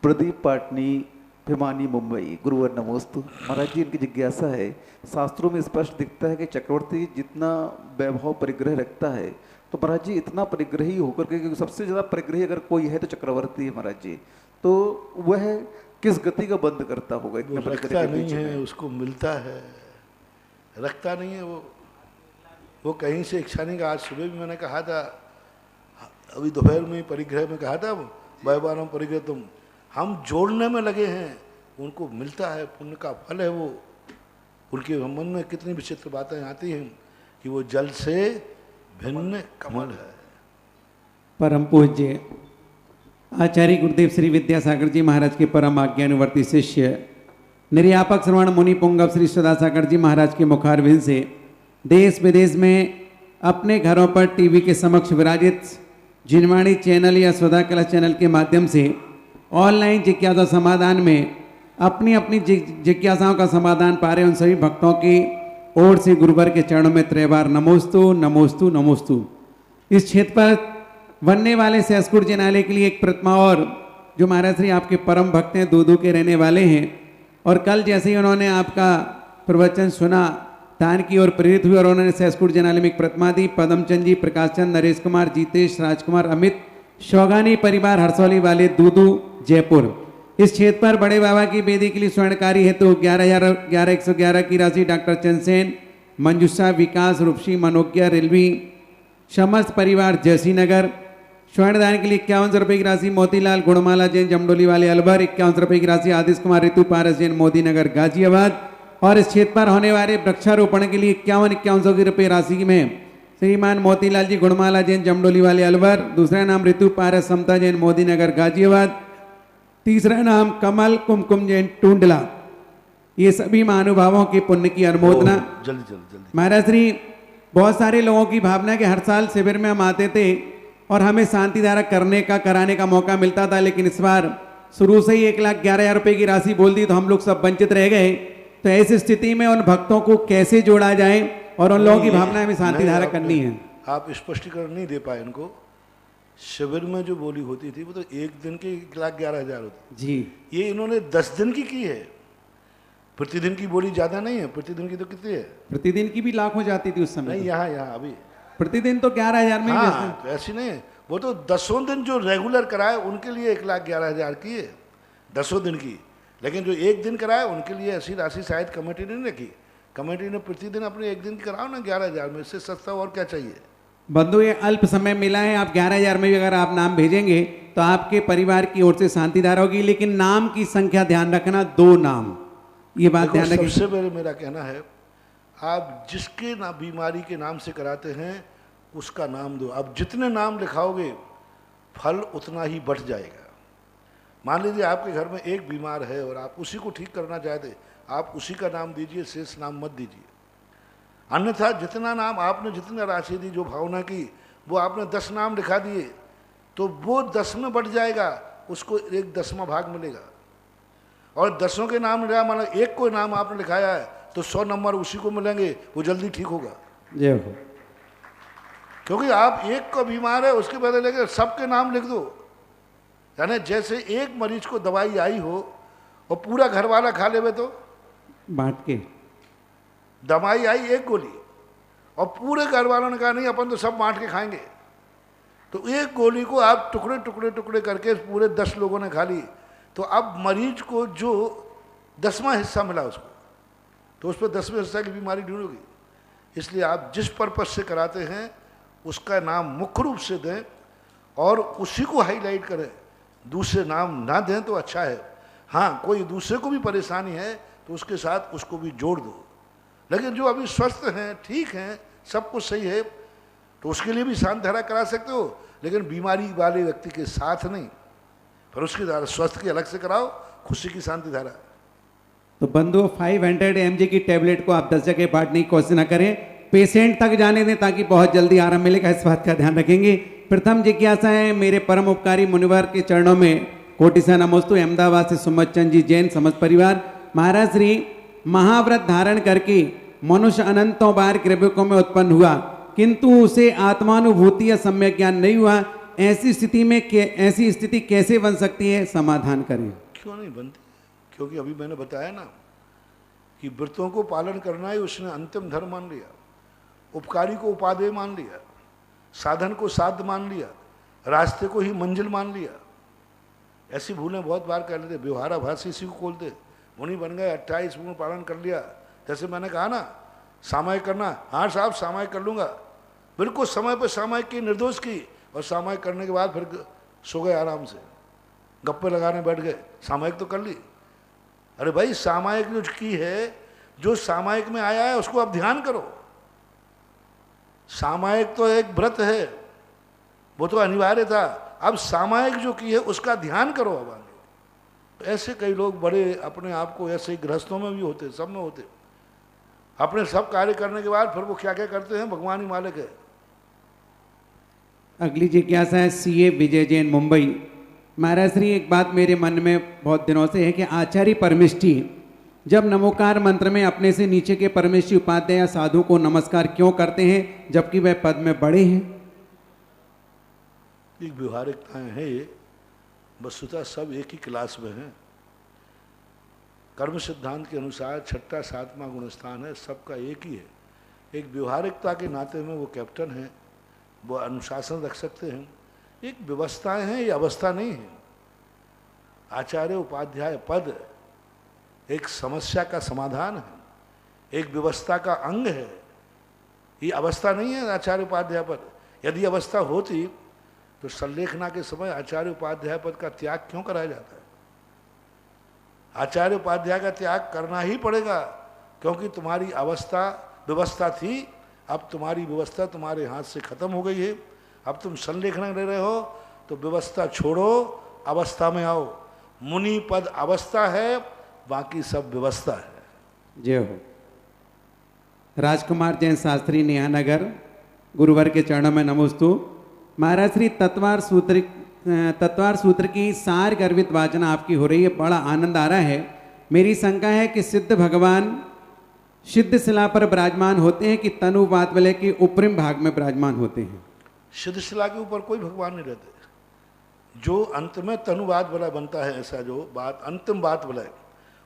प्रदीप पाटनी, भिमानी, मुंबई। गुरुवर नमोस्तु। महाराज जी, इनकी जिज्ञासा है, शास्त्रों में स्पष्ट दिखता है कि चक्रवर्ती जितना वैभव परिग्रह रखता है, तो महाराज जी इतना परिग्रही होकर के, क्योंकि सबसे ज्यादा परिग्रही अगर कोई है तो चक्रवर्ती है महाराज जी, तो वह किस गति का बंद करता होगा? इतने वो रखता नहीं है, उसको मिलता है, रखता नहीं है वो कहीं से इच्छा नहीं। आज सुबह भी मैंने कहा था, अभी दोपहर में परिग्रह में कहा था, वैवारम परिग्रह तुम, हम जोड़ने में लगे हैं, उनको मिलता है, पुण्य का फल है वो। उनके मन में कितनी विचित्र बातें आती हैं कि वो जल से भिन्न कमल है। परम पूज्य आचार्य गुरुदेव श्री विद्यासागर जी महाराज के परम आज्ञानुवर्ती शिष्य निर्यापक श्रवण मुनि पुंगव श्री सदासागर जी महाराज के मुखारविंद से देश विदेश में अपने घरों पर टीवी के समक्ष विराजित जिनवाणी चैनल या स्वधा कला चैनल के माध्यम से ऑनलाइन जिज्ञासा समाधान में अपनी अपनी जिज्ञासाओं का समाधान पा रहे उन सभी भक्तों की ओर से गुरुवर के चरणों में त्रैबार नमोस्तु नमोस्तु नमोस्तु। इस क्षेत्र पर बनने वाले सहसकुट जिनालय के लिए एक प्रतिमा, और जो महाराज श्री आपके परम भक्त हैं, दूदू के रहने वाले हैं, और कल जैसे ही उन्होंने आपका प्रवचन सुना, दान की ओर प्रेरित हुए और उन्होंने सहसकुट जिनालय में एक प्रतिमा दी। पदमचंद जी, प्रकाश चंद, नरेश कुमार, जीतेश, राजकुमार, अमित, शौगानी परिवार, हरसौली वाले, दूदू, जयपुर। इस क्षेत्र पर बड़े बाबा की बेदी के लिए स्वर्णकारी हेतु 11,111 की राशि डॉक्टर चंदसेन, मंजूषा, विकास, रूपसी, मनोज्ञा, रेलवी, समस्त परिवार, जैसी नगर। स्वर्णदान के लिए 51 रुपये की राशि मोतीलाल गुणमाला जैन, जमडोली वाले, अलवर। 51 रुपये की राशि आदिश कुमार, ऋतु पारस जैन, मोदी नगर, गाजियाबाद। और इस क्षेत्र पर होने वाले वृक्षारोपण के लिए 51 की रुपये राशि में श्रीमान मोतीलाल जी गुणमाला जैन, जमडोली वाले, अलवर। दूसरा नाम ऋतु पारस समता जैन, मोदी नगर, गाजियाबाद। तीसरा नाम कमल कुमकुम जैन, टूंडला। ये सभी महानुभावों के पुण्य की अनुमोदना। जल्दी जल्दी जल्दी। महाराज श्री, बहुत सारे लोगों की भावना कि हर साल शिविर में हम आते थे और हमें शांति धारा कराने का मौका मिलता था, लेकिन इस बार शुरू से ही 1,11,000 रुपए की राशि बोल दी तो हम लोग सब वंचित रह गए। तो ऐसी स्थिति में उन भक्तों को कैसे जोड़ा जाए और उन लोगों की भावना में शांति धारा करनी है? आप स्पष्टीकरण नहीं दे पाए इनको। शिविर में जो बोली होती थी वो तो एक दिन की 1,11,000 होती जी। ये इन्होंने 10 दिन की है। प्रतिदिन की बोली ज्यादा नहीं है, प्रतिदिन की तो कितनी है? प्रतिदिन की भी लाख हो जाती थी उस समय। नहीं, यहाँ अभी प्रतिदिन तो 11,000 में ही हाँ, तो ऐसी नहीं है। वो तो 10 दिन जो रेगुलर कराए उनके लिए 1,11,000 की है, 10 दिन की। लेकिन जो एक दिन कराए उनके लिए ऐसी राशि शायद कमेटी ने नहीं रखी। कमेटी ने प्रतिदिन अपने एक दिन की कराओ ना 11,000 में, इससे सस्ता और क्या चाहिए? बंधु, ये अल्प समय मिला है, आप 11,000 में भी अगर आप नाम भेजेंगे तो आपके परिवार की ओर से शांति धारा होगी। लेकिन नाम की संख्या ध्यान रखना, 2 नाम, ये बात ध्यान रखिए। सबसे पहले मेरा कहना है, आप जिसके ना बीमारी के नाम से कराते हैं उसका नाम दो। आप जितने नाम लिखाओगे फल उतना ही बढ़ जाएगा। मान लीजिए आपके घर में एक बीमार है और आप उसी को ठीक करना चाहते, आप उसी का नाम दीजिए, शेष नाम मत दीजिए। अन्यथा जितना नाम आपने, जितना राशि दी, जो भावना की, वो आपने 10 नाम लिखा दिए तो वो 10 में बढ़ जाएगा, उसको 1/10वां भाग मिलेगा। और 10 के नाम लिखा, मतलब एक कोई नाम आपने लिखाया है तो 100 नंबर उसी को मिलेंगे, वो जल्दी ठीक होगा। जय हो। क्योंकि आप एक को बीमार है उसके बदले सबके नाम लिख दो। यानी जैसे एक मरीज को दवाई आई हो और पूरा घर वाला खा लेवे तो बांट के, दवाई आई एक गोली और पूरे घर वालों ने कहा नहीं अपन तो सब बांट के खाएंगे, तो एक गोली को आप टुकड़े टुकड़े टुकड़े करके पूरे 10 लोगों ने खा ली, तो अब मरीज को जो 10वां हिस्सा मिला उसको, तो उस पर 10वें हिस्सा की बीमारी ढूंढोगी। इसलिए आप जिस पर्पज से कराते हैं उसका नाम मुख्य रूप से दें और उसी को हाईलाइट करें, दूसरे नाम ना दें तो अच्छा है। हाँ, कोई दूसरे को भी परेशानी है तो उसके साथ उसको भी जोड़ दो। लेकिन जो अभी स्वस्थ हैं, ठीक हैं, सब कुछ सही है, तो उसके लिए भी शांति धारा करा सकते हो, लेकिन बीमारी वाले व्यक्ति के साथ नहीं। पर उसकी धारा स्वस्थ की अलग से कराओ, खुशी की शांति धारा। तो बंधु 500 mg की टेबलेट को आप 10 जगह बांटने की कोशिश न करें, पेशेंट तक जाने दें ताकि बहुत जल्दी आराम मिलेगा, इस बात का ध्यान रखेंगे। प्रथम जिज्ञासा है मेरे परम उपकारी मुनिवर के चरणों में कोटि सा नमोस्तु। अहमदाबाद से सुमत चंद जी जैन समस्त परिवार। महाराज श्री महाव्रत धारण करके मनुष्य अनंतों बार कृपकों में उत्पन्न हुआ, किंतु उसे आत्मानुभूति या सम्यक ज्ञान नहीं हुआ। ऐसी स्थिति कैसे बन सकती है, समाधान करें। क्यों नहीं बनती? क्योंकि अभी मैंने बताया ना कि व्रतों को पालन करना ही उसने अंतिम धर्म मान लिया, उपकारी को उपादेय मान लिया, साधन को साध्य मान लिया, रास्ते को ही मंजिल मान लिया। ऐसी भूलें बहुत बार कर लेते, व्यवहाराभासी इसी को खोलते। मुनि बन गए, 28 गुण पालन कर लिया। जैसे मैंने कहा ना, सामायिक करना, हाँ साहब सामायिक कर लूँगा, बिल्कुल समय पर सामायिक की, निर्दोष की, और सामायिक करने के बाद फिर सो गए आराम से, गप्पे लगाने बैठ गए। सामायिक तो कर ली। अरे भाई सामायिक जो की है, जो सामायिक में आया है उसको अब ध्यान करो। सामायिक तो एक व्रत है, वो तो अनिवार्य था। अब सामायिक जो की है उसका ध्यान करो। अब आगे ऐसे कई लोग बड़े अपने आप को, ऐसे गृहस्थों में भी होते, सब में होते, अपने सब कार्य करने के बाद फिर वो क्या क्या करते हैं, भगवान ही मालिक है। अगली जिज्ञासा है सीए विजय जैन मुंबई। महाराज श्री एक बात मेरे मन में बहुत दिनों से है कि आचार्य परमिष्ठी जब नमोकार मंत्र में अपने से नीचे के परमेष्ठी उपाध्याय या साधु को नमस्कार क्यों करते हैं जबकि वह पद में बड़े हैं? एक व्यवहारिकताएं हैं ये, वस्तुतः सब एक ही क्लास में हैं। कर्म सिद्धांत के अनुसार छठा सातवां गुणस्थान है, सबका एक ही है। एक व्यवहारिकता के नाते में वो कैप्टन है, वो अनुशासन रख सकते हैं। एक व्यवस्थाएं हैं, ये अवस्था नहीं है। आचार्य उपाध्याय पद एक समस्या का समाधान है, एक व्यवस्था का अंग है। ये अवस्था नहीं है आचार्य उपाध्याय पद। यदि अवस्था होती तो संलेखना के समय आचार्य उपाध्याय पद का त्याग क्यों कराया जाता है? आचार्य उपाध्याय का त्याग करना ही पड़ेगा, क्योंकि तुम्हारी अवस्था व्यवस्था थी, अब तुम्हारी व्यवस्था तुम्हारे हाथ से खत्म हो गई है। अब तुम संलेखना ले रहे हो तो व्यवस्था छोड़ो, अवस्था में आओ। मुनि पद अवस्था है, बाकी सब व्यवस्था है। जय हो। राजकुमार जैन शास्त्री नेहानगर, गुरुवर के चरणों में नमोस्तु। महाराज श्री तत्वार सूत्र की सार गर्भित वाचना आपकी हो रही है, बड़ा आनंद आ रहा है। मेरी शंका है कि सिद्ध भगवान सिद्ध शिला पर विराजमान होते हैं कि तनु बात वलय के उपरिम भाग में विराजमान होते हैं? सिद्ध शिला के ऊपर कोई भगवान नहीं रहते। जो अंत में तनुवाद वलय बनता है, ऐसा जो बात अंतिम बात वलय,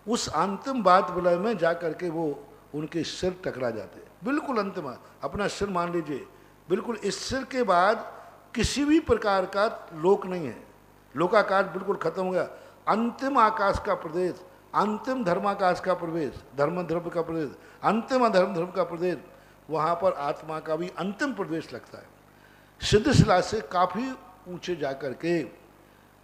उस अंतिम बात वलय में जा करके वो उनके सिर टकरा जाते हैं। बिल्कुल अंतिम, अपना सिर मान लीजिए, बिल्कुल इस सिर के बाद किसी भी प्रकार का लोक नहीं है। लोकाकाश बिल्कुल खत्म हो गया। अंतिम आकाश का प्रदेश, अंतिम धर्माकाश का प्रवेश, धर्म ध्रुव का प्रदेश, अंतिम अधर्म ध्रुव का प्रदेश, वहाँ पर आत्मा का भी अंतिम प्रदेश लगता है। सिद्ध शिला से काफ़ी ऊंचे जाकर के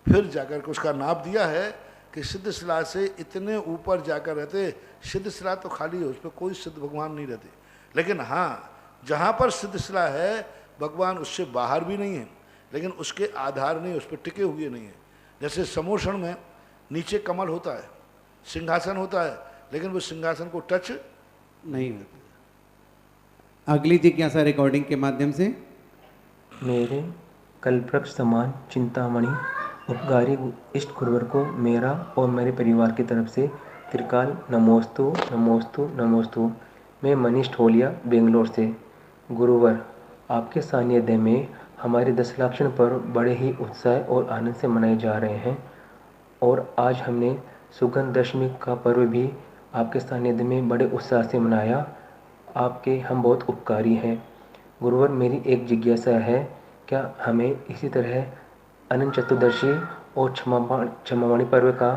फिर जाकर के उसका नाप दिया है कि सिद्ध शिला से इतने ऊपर जाकर रहते। सिद्ध शिला तो खाली है, उस पर कोई सिद्ध भगवान नहीं रहते। लेकिन हाँ, जहाँ पर सिद्ध शिला है भगवान उससे बाहर भी नहीं है, लेकिन उसके आधार नहीं, उस पर टिके हुए नहीं है। जैसे समोषण में नीचे कमल होता है, सिंहासन होता है, लेकिन वो सिंहासन को टच नहीं होता। अगली जिज्ञासा रिकॉर्डिंग के माध्यम से। मेरे कल्पवृक्ष समान चिंतामणि उपकारी इष्ट गुरुवर को मेरा और मेरे परिवार की तरफ से त्रिकाल नमोस्तु नमोस्तु नमोस्तु। मैं मनीष ठोलिया बेंगलोर से। गुरुवर, आपके सानिध्य में हमारे 10 लक्षण पर्व बड़े ही उत्साह और आनंद से मनाए जा रहे हैं, और आज हमने सुगंध दशमी का पर्व भी आपके सानिध्य में बड़े उत्साह से मनाया। आपके हम बहुत उपकारी हैं। गुरुवर, मेरी एक जिज्ञासा है, क्या हमें इसी तरह अनंत चतुर्दशी और क्षमावाणी पर्व का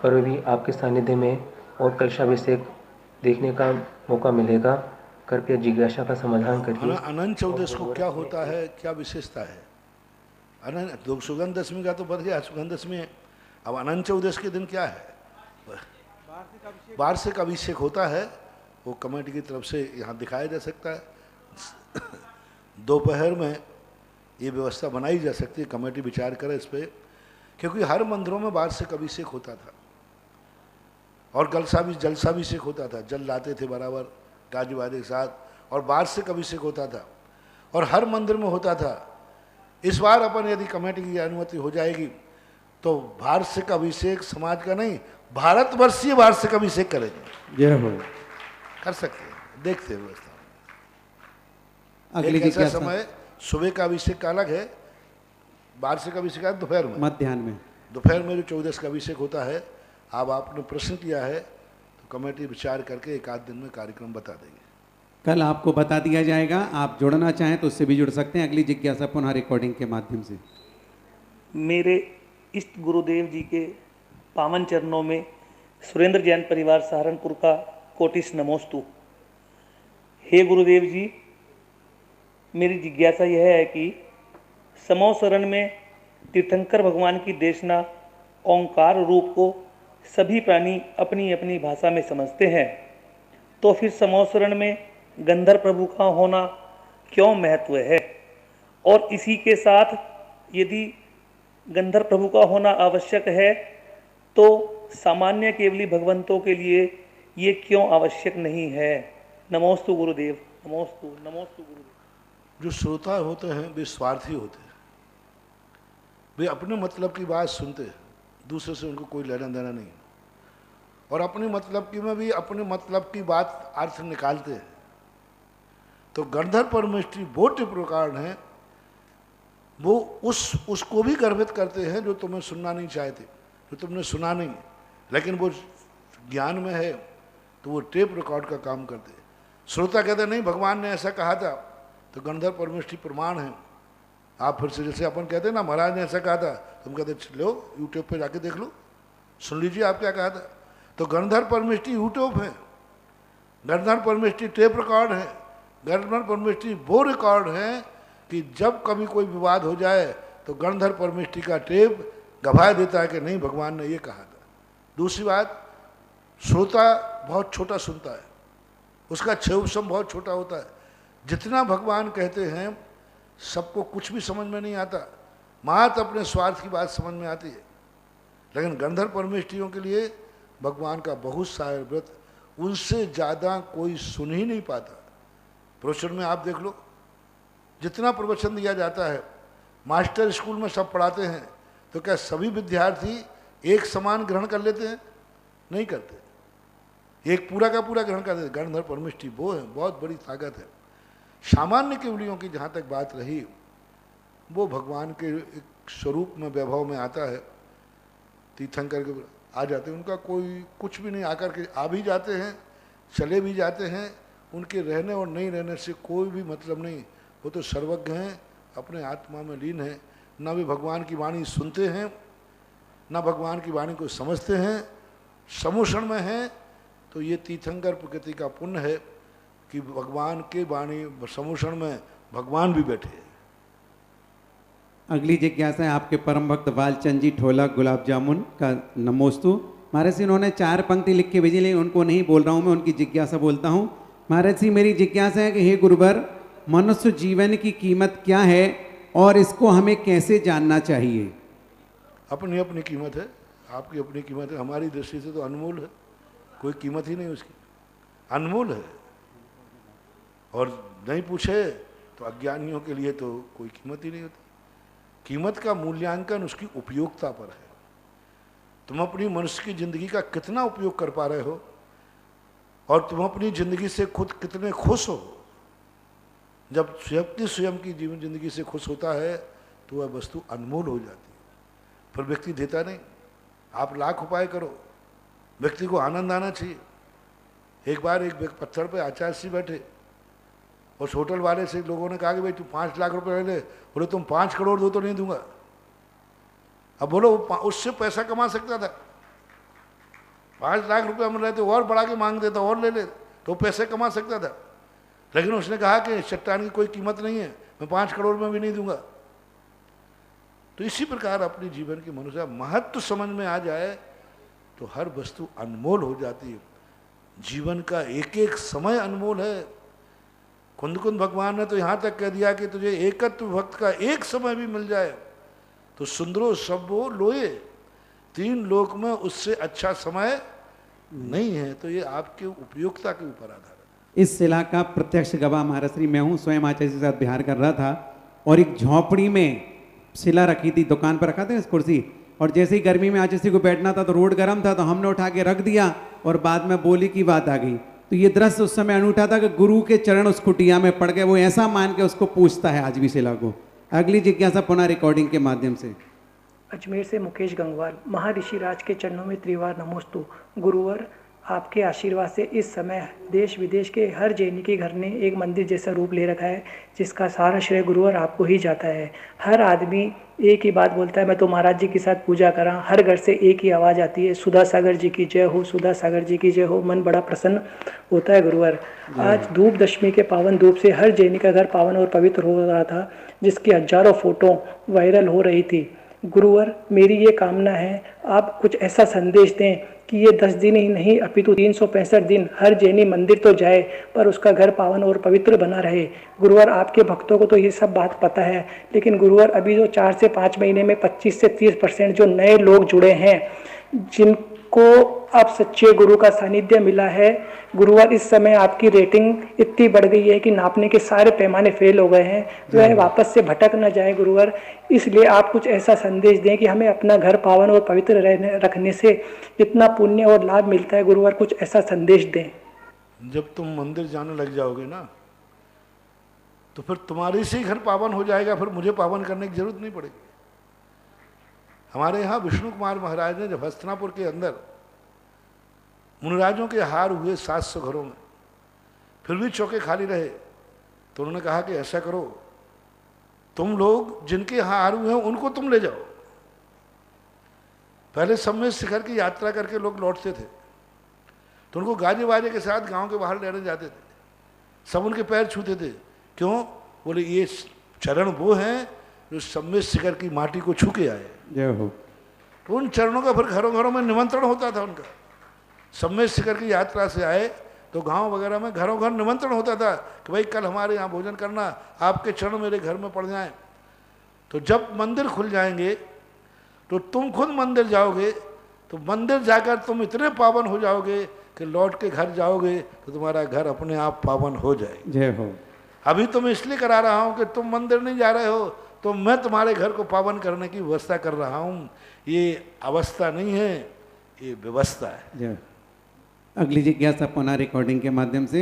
पर्व भी आपके सानिध्य में और कलशाभिषेक देखने का मौका मिलेगा? कृपया जिज्ञासा का समाधान करिए। अनंत चौदश को क्या होता है, क्या विशेषता है? अनंत सुगंध दशमी का तो बढ़ गया, सुगंध दशमी है। अब अनंत चौदश के दिन क्या है? वार्षिक अभिषेक होता है, वो कमेटी की तरफ से यहाँ दिखाया जा सकता है। दोपहर में ये व्यवस्था बनाई जा सकती है, कमेटी विचार करे इस पर, क्योंकि हर मंदिरों में वार्षिक अभिषेक होता था और जलसाभिषेक होता था। जल लाते थे बराबर गाजी वादे के साथ, और वार्षिक अभिषेक होता था और हर मंदिर में होता था। इस बार अपन यदि कमेटी की अनुमति हो जाएगी तो वार्षिक अभिषेक समाज का नहीं, भारतवर्षीय वार्षिक अभिषेक करेंगे। जय हो। कर सकते हैं, देखते हैं व्यवस्था। अगली एक ऐसा जिज्ञासा समय सुबह का अभिषेक का अलग है, वार्षिक अभिषेक का दोपहर में, मध्याह्न में। दोपहर में जो 14 का अभिषेक होता है। अब आपने प्रश्न किया है तो कमेटी विचार करके एक आध दिन में कार्यक्रम बता देगी। कल आपको बता दिया जाएगा। आप जुड़ना चाहें तो उससे भी जुड़ सकते हैं। अगली जिज्ञासा पुनः रिकॉर्डिंग के माध्यम से। मेरे इष्ट गुरुदेव जी के पावन चरणों में सुरेंद्र जैन परिवार सहारनपुर का कोटिस नमोस्तु। हे गुरुदेव जी, मेरी जिज्ञासा यह है कि समो शरण में तीर्थंकर भगवान की देशना ओंकार रूप को सभी प्राणी अपनी अपनी भाषा में समझते हैं, तो फिर समो शरण में गंधर्व प्रभु का होना क्यों महत्व है? और इसी के साथ यदि गंधर्व प्रभु का होना आवश्यक है तो सामान्य केवली भगवंतों के लिए ये क्यों आवश्यक नहीं है? नमोस्तु गुरुदेव, नमोस्तु, नमोस्तु गुरुदेव। जो श्रोता होते हैं वे स्वार्थी होते हैं, वे अपने मतलब की बात सुनते हैं, दूसरे से उनको कोई लेना देना नहीं, और अपने मतलब की में भी अपने मतलब की बात अर्थ निकालते हैं। तो गंधर्व परमेष्ठी वो टिप प्रकार हैं, वो उसको भी गर्वित करते हैं जो तुम्हें सुनना नहीं चाहते, जो तुमने सुना नहीं, लेकिन वो ज्ञान में है तो वो टेप रिकॉर्ड का काम करते हैं। श्रोता कहते नहीं भगवान ने ऐसा कहा था, तो गंधर्व परमेष्ठी प्रमाण है। आप फिर से जैसे अपन कहते हैं ना महाराज ने ऐसा कहा था, तुम कहते लो यूट्यूब पे जाके देख लो, सुन लीजिए आप क्या कहा था। तो गंधर्व परमेष्ठी यूट्यूब है, गंधर्व परमेष्ठी टेप रिकॉर्ड है, गंधर्व परमेष्ठी वो रिकॉर्ड है कि जब कभी कोई विवाद हो जाए तो गंधर्व परमेष्ठी का टेप गवाह देता है कि नहीं भगवान ने ये कहा था। दूसरी बात, श्रोता बहुत छोटा सुनता है, उसका क्षयोपम बहुत छोटा होता है। जितना भगवान कहते हैं सबको कुछ भी समझ में नहीं आता, मात्र अपने स्वार्थ की बात समझ में आती है। लेकिन गंधर्व परमेष्ठियों के लिए भगवान का बहुत सारा व्रत, उनसे ज़्यादा कोई सुन ही नहीं पाता। प्रवचन में आप देख लो, जितना प्रवचन दिया जाता है, मास्टर स्कूल में सब पढ़ाते हैं, तो क्या सभी विद्यार्थी एक समान ग्रहण कर लेते हैं? नहीं करते, एक पूरा का पूरा ग्रहण कर देते। गंधर्व परमेष्ठी वो है, बहुत बड़ी ताकत है। सामान्य केवलियों की जहाँ तक बात रही, वो भगवान के एक स्वरूप में वैभव में आता है, तीर्थंकर के आ जाते हैं, उनका कोई कुछ भी नहीं, आकर के आ भी जाते हैं, चले भी जाते हैं, उनके रहने और नहीं रहने से कोई भी मतलब नहीं। वो तो सर्वज्ञ हैं, अपने आत्मा में लीन हैं, ना वे भगवान की वाणी सुनते हैं, ना भगवान की वाणी को समझते हैं, समोषण में हैं। तो ये तीर्थंकर प्रकृति का पुण्य है कि भगवान के वाणी समोषण में भगवान भी बैठे हैं। अगली जिज्ञासा है आपके परम भक्त वालचंद जी ठोला गुलाब जामुन का नमोस्तु। महाराज जी इन्होंने 4 पंक्ति लिख के भेजी, लेकिन उनको नहीं बोल रहा हूँ मैं, उनकी जिज्ञासा बोलता हूँ। महाराज जी मेरी जिज्ञासा है कि हे गुरुवर, मनुष्य जीवन की कीमत क्या है और इसको हमें कैसे जानना चाहिए? अपनी अपनी कीमत है, आपकी अपनी कीमत है, हमारी दृष्टि से तो अनमोल है, कोई कीमत ही नहीं उसकी, अनमोल है। और नहीं पूछे तो अज्ञानियों के लिए तो कोई कीमत ही नहीं होती। कीमत का मूल्यांकन उसकी उपयोगिता पर है। तुम अपनी मनुष्य की जिंदगी का कितना उपयोग कर पा रहे हो और तुम अपनी जिंदगी से खुद कितने खुश हो। जब व्यक्ति स्वयं की जीवन जिंदगी से खुश होता है तो वह वस्तु अनमोल हो जाती है। फिर व्यक्ति देता नहीं, आप लाख उपाय करो, व्यक्ति को आनंद आना चाहिए। एक बार एक पत्थर पे आचार्य जी बैठे, उस होटल वाले से लोगों ने कहा कि भाई तू 5 लाख रुपए ले, बोले तुम 5 करोड़ दो तो नहीं दूंगा। अब बोलो उससे पैसा कमा सकता था, 5 लाख रुपए मिल रहे थे, और बढ़ा के मांग देता और ले ले तो पैसे कमा सकता था। लेकिन उसने कहा कि चट्टान की कोई कीमत नहीं है, मैं 5 करोड़ में भी नहीं दूंगा। तो इसी प्रकार अपने जीवन की मनुष्य महत्व समझ में आ जाए तो हर वस्तु अनमोल हो जाती है। जीवन का एक एक समय अनमोल है। कुंद भगवान ने तो यहाँ तक कह दिया कि तुझे एकत्व भक्त का एक समय भी मिल जाए तो सुंदरो सबो लोए, 3 लोक में उससे अच्छा समय नहीं है। तो ये आपके उपयोगिता के ऊपर आधार है। इस शिला का प्रत्यक्ष गवाह महाराज श्री मैं हूँ। स्वयं आचार्य के साथ बिहार कर रहा था और एक झोपड़ी में शिला रखी थी, दुकान पर रखा था इस कुर्सी, और जैसे ही गर्मी में आचार्य को बैठना था तो रोड गर्म था तो हमने उठा के रख दिया और बाद में बोली की बात आ गई। तो ये दृश्य उस समय अनूठा था कि गुरु के चरण उस कुटिया में पड़ गए। वो ऐसा मान के उसको पूछता है आज भी शिला को। अगली जिज्ञासा पुनः रिकॉर्डिंग के माध्यम से। अजमेर से मुकेश गंगवाल। महर्षि राज के चरणों में त्रिवार नमोस्तु। गुरुवर, आपके आशीर्वाद से इस समय देश विदेश के हर जैनी के घर ने एक मंदिर जैसा रूप ले रखा है, जिसका सारा श्रेय गुरुवर आपको ही जाता है। हर आदमी एक ही बात बोलता है, मैं तो महाराज जी के साथ पूजा करा। हर घर से एक ही आवाज़ आती है, सुधा सागर जी की जय हो, सुधा सागर जी की जय हो। मन बड़ा प्रसन्न होता है गुरुवर। आज धूप दशमी के पावन धूप से हर जैनी का घर पावन और पवित्र हो रहा था, जिसकी हजारों फोटो वायरल हो रही थी। गुरुवर, मेरी ये कामना है आप कुछ ऐसा संदेश दें कि ये 10 दिन ही नहीं अपितु 365 दिन हर जैनी मंदिर तो जाए पर उसका घर पावन और पवित्र बना रहे। गुरुवर, आपके भक्तों को तो ये सब बात पता है, लेकिन गुरुवर अभी जो 4 से 5 महीने में 25 से 30% जो नए लोग जुड़े हैं, जिनको अब सच्चे गुरु का सानिध्य मिला है, गुरुवर इस समय आपकी रेटिंग इतनी बढ़ गई है कि नापने के सारे पैमाने फेल हो गए हैं, वह वापस से भटक न जाए गुरुवर। इसलिए आप कुछ ऐसा संदेश दें कि हमें अपना घर पावन और पवित्र रखने से जितना पुण्य और लाभ मिलता है, गुरुवर कुछ ऐसा संदेश दें। जब तुम मंदिर जाने लग जाओगे ना, तो फिर तुम्हारे से ही घर पावन हो जाएगा, फिर मुझे पावन करने की जरूरत नहीं पड़ेगी। हमारे यहाँ विष्णु कुमार महाराज ने जब हस्तिनापुर के अंदर मुनिराजों के हार हुए 700 घरों में, फिर भी चौके खाली रहे, तो उन्होंने कहा कि ऐसा करो, तुम लोग जिनके यहाँ हार हुए हैं उनको तुम ले जाओ। पहले सम्मेद शिखर की यात्रा करके लोग लौटते थे तो उनको गाजे बाजे के साथ गांव के बाहर लेने जाते थे, सब उनके पैर छूते थे। क्यों? बोले ये चरण वो हैं जो सम्मेद शिखर की माटी को छू के आए। जय हो। तो उन चरणों का फिर घरों घरों में निमंत्रण होता था उनका। सम्मेद शिखर की यात्रा से आए तो गांव वगैरह में घरों घर निमंत्रण होता था कि भाई कल हमारे यहाँ भोजन करना, आपके चरण मेरे घर में पड़ जाएं। तो जब मंदिर खुल जाएंगे तो तुम खुद मंदिर जाओगे, तो मंदिर जाकर तुम इतने पावन हो जाओगे कि लौट के घर जाओगे तो तुम्हारा घर अपने आप पावन हो जाए। जय हो। अभी तुम इसलिए करा रहा हूँ कि तुम मंदिर नहीं जा रहे हो, तो मैं तुम्हारे घर को पावन करने की व्यवस्था कर रहा हूँ। ये अवस्था नहीं है, ये व्यवस्था है। जय। अगली जिज्ञासा पुनः रिकॉर्डिंग के माध्यम से।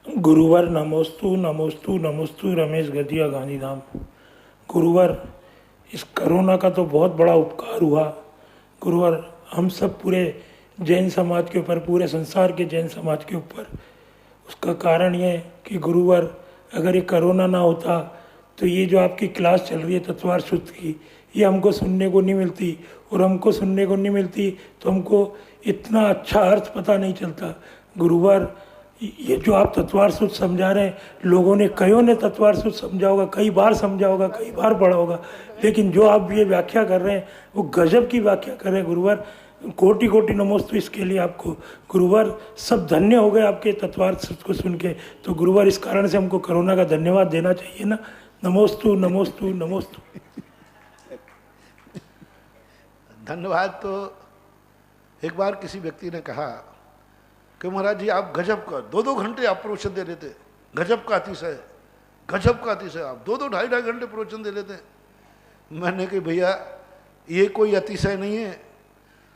गुरुवर नमोस्तु नमोस्तु नमोस्तु। रमेश गदिया, गांधीधाम। गुरुवर, इस कोरोना का तो बहुत बड़ा उपकार हुआ। गुरुवर, हम सब पूरे जैन समाज के ऊपर, पूरे संसार के जैन समाज के ऊपर, उसका कारण ये कि गुरुवर अगर ये कोरोना ना होता तो ये जो आपकी क्लास चल रही है तत्वार शुद्ध की, ये हमको सुनने को नहीं मिलती, और हमको सुनने को नहीं मिलती तो हमको इतना अच्छा अर्थ पता नहीं चलता। गुरुवर, ये जो आप तत्वार शुद्ध समझा रहे हैं, लोगों ने कईयों ने तत्वार शुद्ध समझा होगा, कई बार समझा होगा, कई बार पढ़ा होगा, लेकिन जो आप ये व्याख्या कर रहे हैं वो गजब की व्याख्या कर रहे हैं। गुरुवर, कोटि कोटि नमोस्तु इसके लिए आपको। गुरुवर, सब धन्य हो गए आपके तत्वार शुद्ध को सुन के। तो गुरुवर, इस कारण से हमको कोरोना का धन्यवाद देना चाहिए ना। नमोस्तु नमोस्तु नमोस्तु। धन्यवाद। तो एक बार किसी व्यक्ति ने कहा कि महाराज जी आप गजब का 2-2 घंटे आप प्रवचन दे लेते, गजब का अतिशय, गजब का अतिशय, आप 2-2 ढाई-ढाई घंटे प्रवचन दे लेते। मैंने कहा भैया ये कोई अतिशय नहीं है,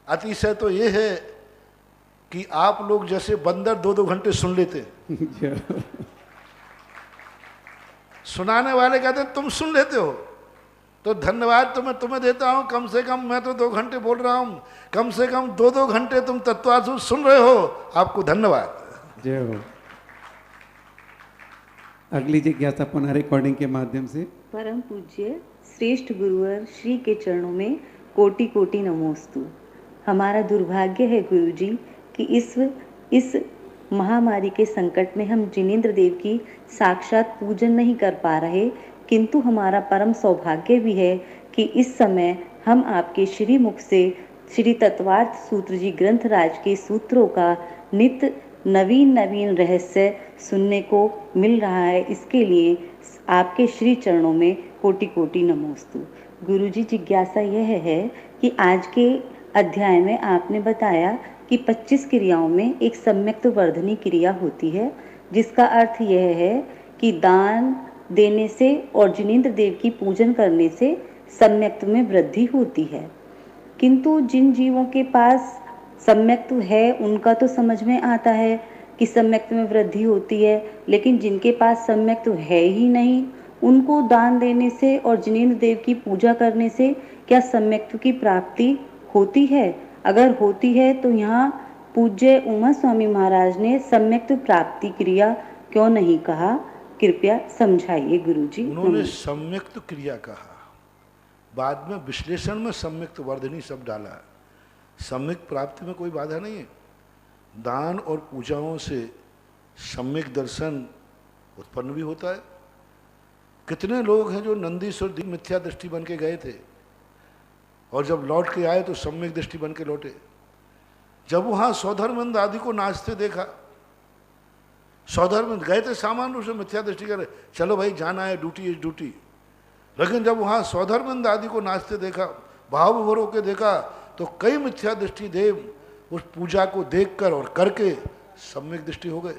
अतिशय तो ये है कि आप लोग जैसे बंदर 2-2 घंटे सुन लेते। सुनाने वाले कहते तुम सुन लेते हो, तो धन्यवाद तो मैं तुम्हें देता हूं। कम से कम मैं तो 2 घंटे बोल रहा हूं, कम से कम 2-2 घंटे तुम तत्वार्थ सुन रहे हो, आपको धन्यवाद। जय हो। अगली जिज्ञासा पुनः रिकॉर्डिंग के माध्यम से। परम पूज्य श्रेष्ठ गुरुवर श्री के चरणों में कोटि कोटि नमोस्तु। हमारा दुर्भाग्य है गुरुजी कि इस महामारी के संकट में हम जिनेंद्र देव की साक्षात पूजन नहीं कर पा रहे, किंतु हमारा परम सौभाग्य भी है कि इस समय हम आपके श्री मुख से श्री तत्वार्थ सूत्र जी ग्रंथराज के सूत्रों का नित्य नवीन नवीन रहस्य सुनने को मिल रहा है। इसके लिए आपके श्री चरणों में कोटि कोटि नमोस्तु। गुरुजी, जिज्ञासा यह है कि आज के अध्याय में आपने बताया कि 25 क्रियाओं में एक सम्यक्त वर्धनी क्रिया होती है, जिसका अर्थ यह है कि दान देने से और जिनेंद्र देव की पूजन करने से सम्यक्त में वृद्धि होती है। किंतु जिन जीवों के पास सम्यक्त है उनका तो समझ में आता है कि सम्यक्त में वृद्धि होती है, लेकिन जिनके पास सम्यक्त है ही नहीं, उनको दान देने से और जिनेंद्र देव की पूजा करने से क्या सम्यक्त की प्राप्ति होती है? अगर होती है तो यहाँ पूज्य उमा स्वामी महाराज ने सम्यक्त प्राप्ति क्रिया क्यों नहीं कहा? कृपया समझाइए गुरुजी। उन्होंने सम्यक्त क्रिया कहा, बाद में विश्लेषण में सम्यक्त वर्धनी शब्द डाला। सम्यक प्राप्ति में कोई बाधा नहीं है। दान और पूजाओं से सम्यक दर्शन उत्पन्न भी होता है। कितने लोग हैं जो नंदीश्वर मिथ्या दृष्टि बन के गए थे और जब लौट के आए तो सम्यक दृष्टि बन के लौटे। जब वहां सौधर्मंद आदि को नाचते देखा, सौधर्मंद गए थे सामान्य रूप से मिथ्या दृष्टि करे, चलो भाई जाना है, ड्यूटी इज ड्यूटी। लेकिन जब वहां सौधर्मंद आदि को नाचते देखा, भाव विभोर होकर देखा, तो कई मिथ्या दृष्टि देव उस पूजा को देखकर और करके सम्यक दृष्टि हो गए।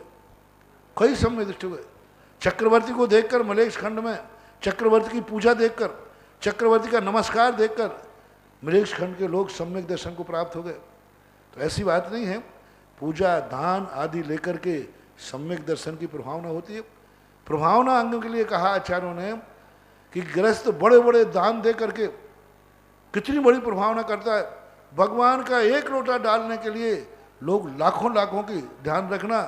कई सम्यक दृष्टि हो गए। चक्रवर्ती को देखकर मलेच्छ खंड में, चक्रवर्ती की पूजा देखकर, चक्रवर्ती का नमस्कार देखकर मलेच्छ खंड के लोग सम्यक दर्शन को प्राप्त हो गए। तो ऐसी बात नहीं है, पूजा दान आदि लेकर के सम्यक दर्शन की प्रभावना होती है। प्रभावना अंग के लिए कहा आचार्यों ने कि गृहस्थ बड़े बड़े दान दे करके कितनी बड़ी प्रभावना करता है। भगवान का एक लोटा डालने के लिए लोग लाखों लाखों की, ध्यान रखना,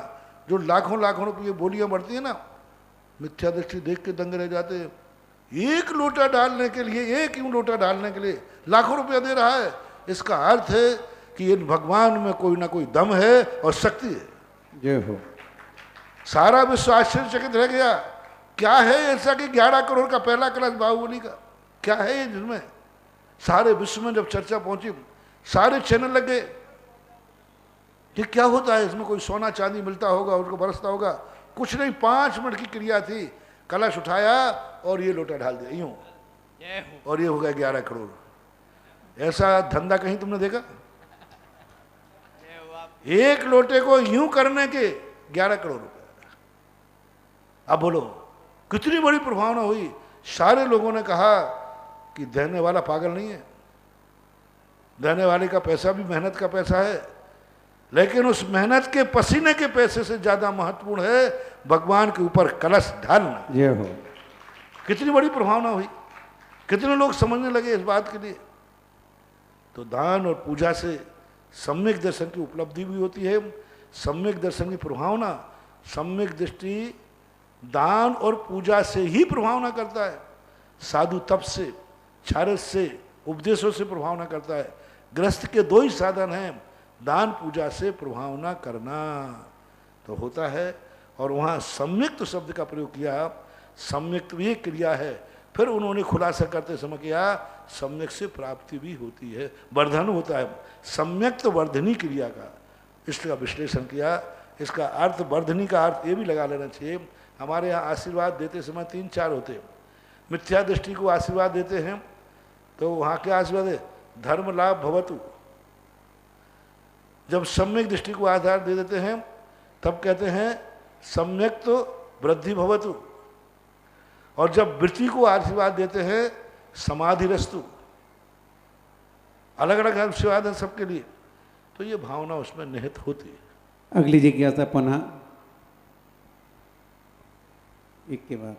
जो लाखों लाखों रुपये बोलियां बढ़ती है ना, मिथ्या दृष्टि देख के दंग रह जाते हैं। एक लोटा डालने के लिए, एक यूं लोटा डालने के लिए लाखों रुपया दे रहा है। इसका अर्थ है कि इन भगवान में कोई ना कोई दम है और शक्ति है। जय हो। सारा विश्व आश्चर्यचकित रह गया। क्या है ऐसा कि 11 करोड़ का पहला कलश बाहुबली का? क्या है ये जिसमें सारे विश्व में जब चर्चा पहुंची, सारे चैनल लग गए कि क्या होता है इसमें, कोई सोना चांदी मिलता होगा, उसको बरसता होगा। कुछ नहीं, 5 मिनट की क्रिया थी। कलश उठाया और ये लोटा ढाल दिया यूं, और ये हो गया 11 करोड़। ऐसा धंधा कहीं तुमने देखा? एक लोटे को यूं करने के 11 करोड़ रुपए। अब बोलो कितनी बड़ी प्रभावना हुई। सारे लोगों ने कहा कि देने वाला पागल नहीं है, देने वाले का पैसा भी मेहनत का पैसा है, लेकिन उस मेहनत के पसीने के पैसे से ज्यादा महत्वपूर्ण है भगवान के ऊपर कलश ढालना। जय हो। कितनी बड़ी प्रभावना हुई, कितने लोग समझने लगे इस बात के लिए। तो दान और पूजा से सम्यक दर्शन की उपलब्धि भी होती है। सम्यक दर्शन की प्रभावना, सम्यक दृष्टि दान और पूजा से ही प्रभावना करता है। साधु तप से, छारस से, उपदेशों से प्रभावना करता है। गृहस्थ के 2 ही साधन हैं, दान पूजा से प्रभावना करना तो होता है। और वहाँ सम्यक्त शब्द का प्रयोग किया। सम्यक्त भी एक क्रिया है। फिर उन्होंने खुलासा करते समय किया सम्यक से प्राप्ति भी होती है, वर्धन होता है। सम्यक्त वर्धनी क्रिया का इसका विश्लेषण किया। इसका अर्थ, वर्धनी का अर्थ ये भी लगा लेना चाहिए। हमारे यहाँ आशीर्वाद देते समय 3-4 होते हैं। मिथ्या दृष्टि को आशीर्वाद देते हैं तो वहाँ क्या आशीर्वाद है? धर्म लाभ भवतु। जब सम्यक दृष्टि को आधार दे देते हैं तब कहते हैं सम्यक तो वृद्धि भवतु। और जब वृत्ति को आशीर्वाद देते हैं समाधि रस्तु। अलग अलग आशीर्वाद है सबके लिए, तो ये भावना उसमें निहित होती है। अगली जिज्ञासा पुनः एक के बाद।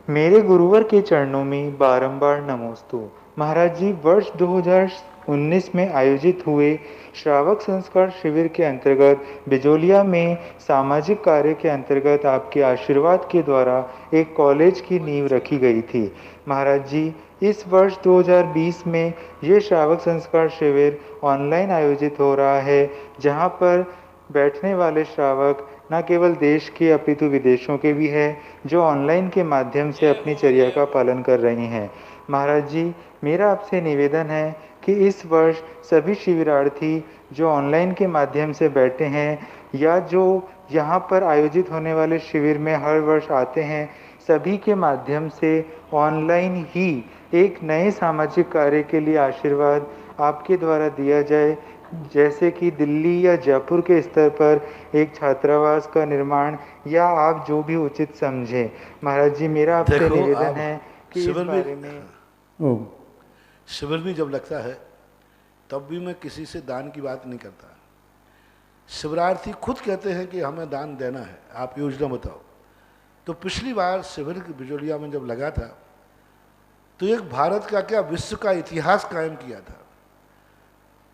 मेरे गुरुवर के चरणों में बारंबार नमोस्तु। महाराज जी, वर्ष 2019 में आयोजित हुए श्रावक संस्कार शिविर के अंतर्गत बिजोलिया में सामाजिक कार्य के अंतर्गत आपके आशीर्वाद के द्वारा एक कॉलेज की नींव रखी गई थी। महाराज जी, इस वर्ष 2020 में ये श्रावक संस्कार शिविर ऑनलाइन आयोजित हो रहा है, जहां पर बैठने वाले श्रावक न केवल देश के अपितु विदेशों के भी हैं, जो ऑनलाइन के माध्यम से अपनी चर्या का पालन कर रहे हैं। महाराज जी, मेरा आपसे निवेदन है कि इस वर्ष सभी शिविरार्थी जो ऑनलाइन के माध्यम से बैठे हैं या जो यहाँ पर आयोजित होने वाले शिविर में हर वर्ष आते हैं, सभी के माध्यम से ऑनलाइन ही एक नए सामाजिक कार्य के लिए आशीर्वाद आपके द्वारा दिया जाए, जैसे कि दिल्ली या जयपुर के स्तर पर एक छात्रावास का निर्माण, या आप जो भी उचित समझें। महाराज जी, मेरा आपसे निवेदन है कि इस बारे में शिविर भी जब लगता है तब भी मैं किसी से दान की बात नहीं करता। शिविरार्थी खुद कहते हैं कि हमें दान देना है, आप योजना बताओ। तो पिछली बार शिविर बिजोलिया में जब लगा था तो एक भारत का क्या विश्व का इतिहास कायम किया था,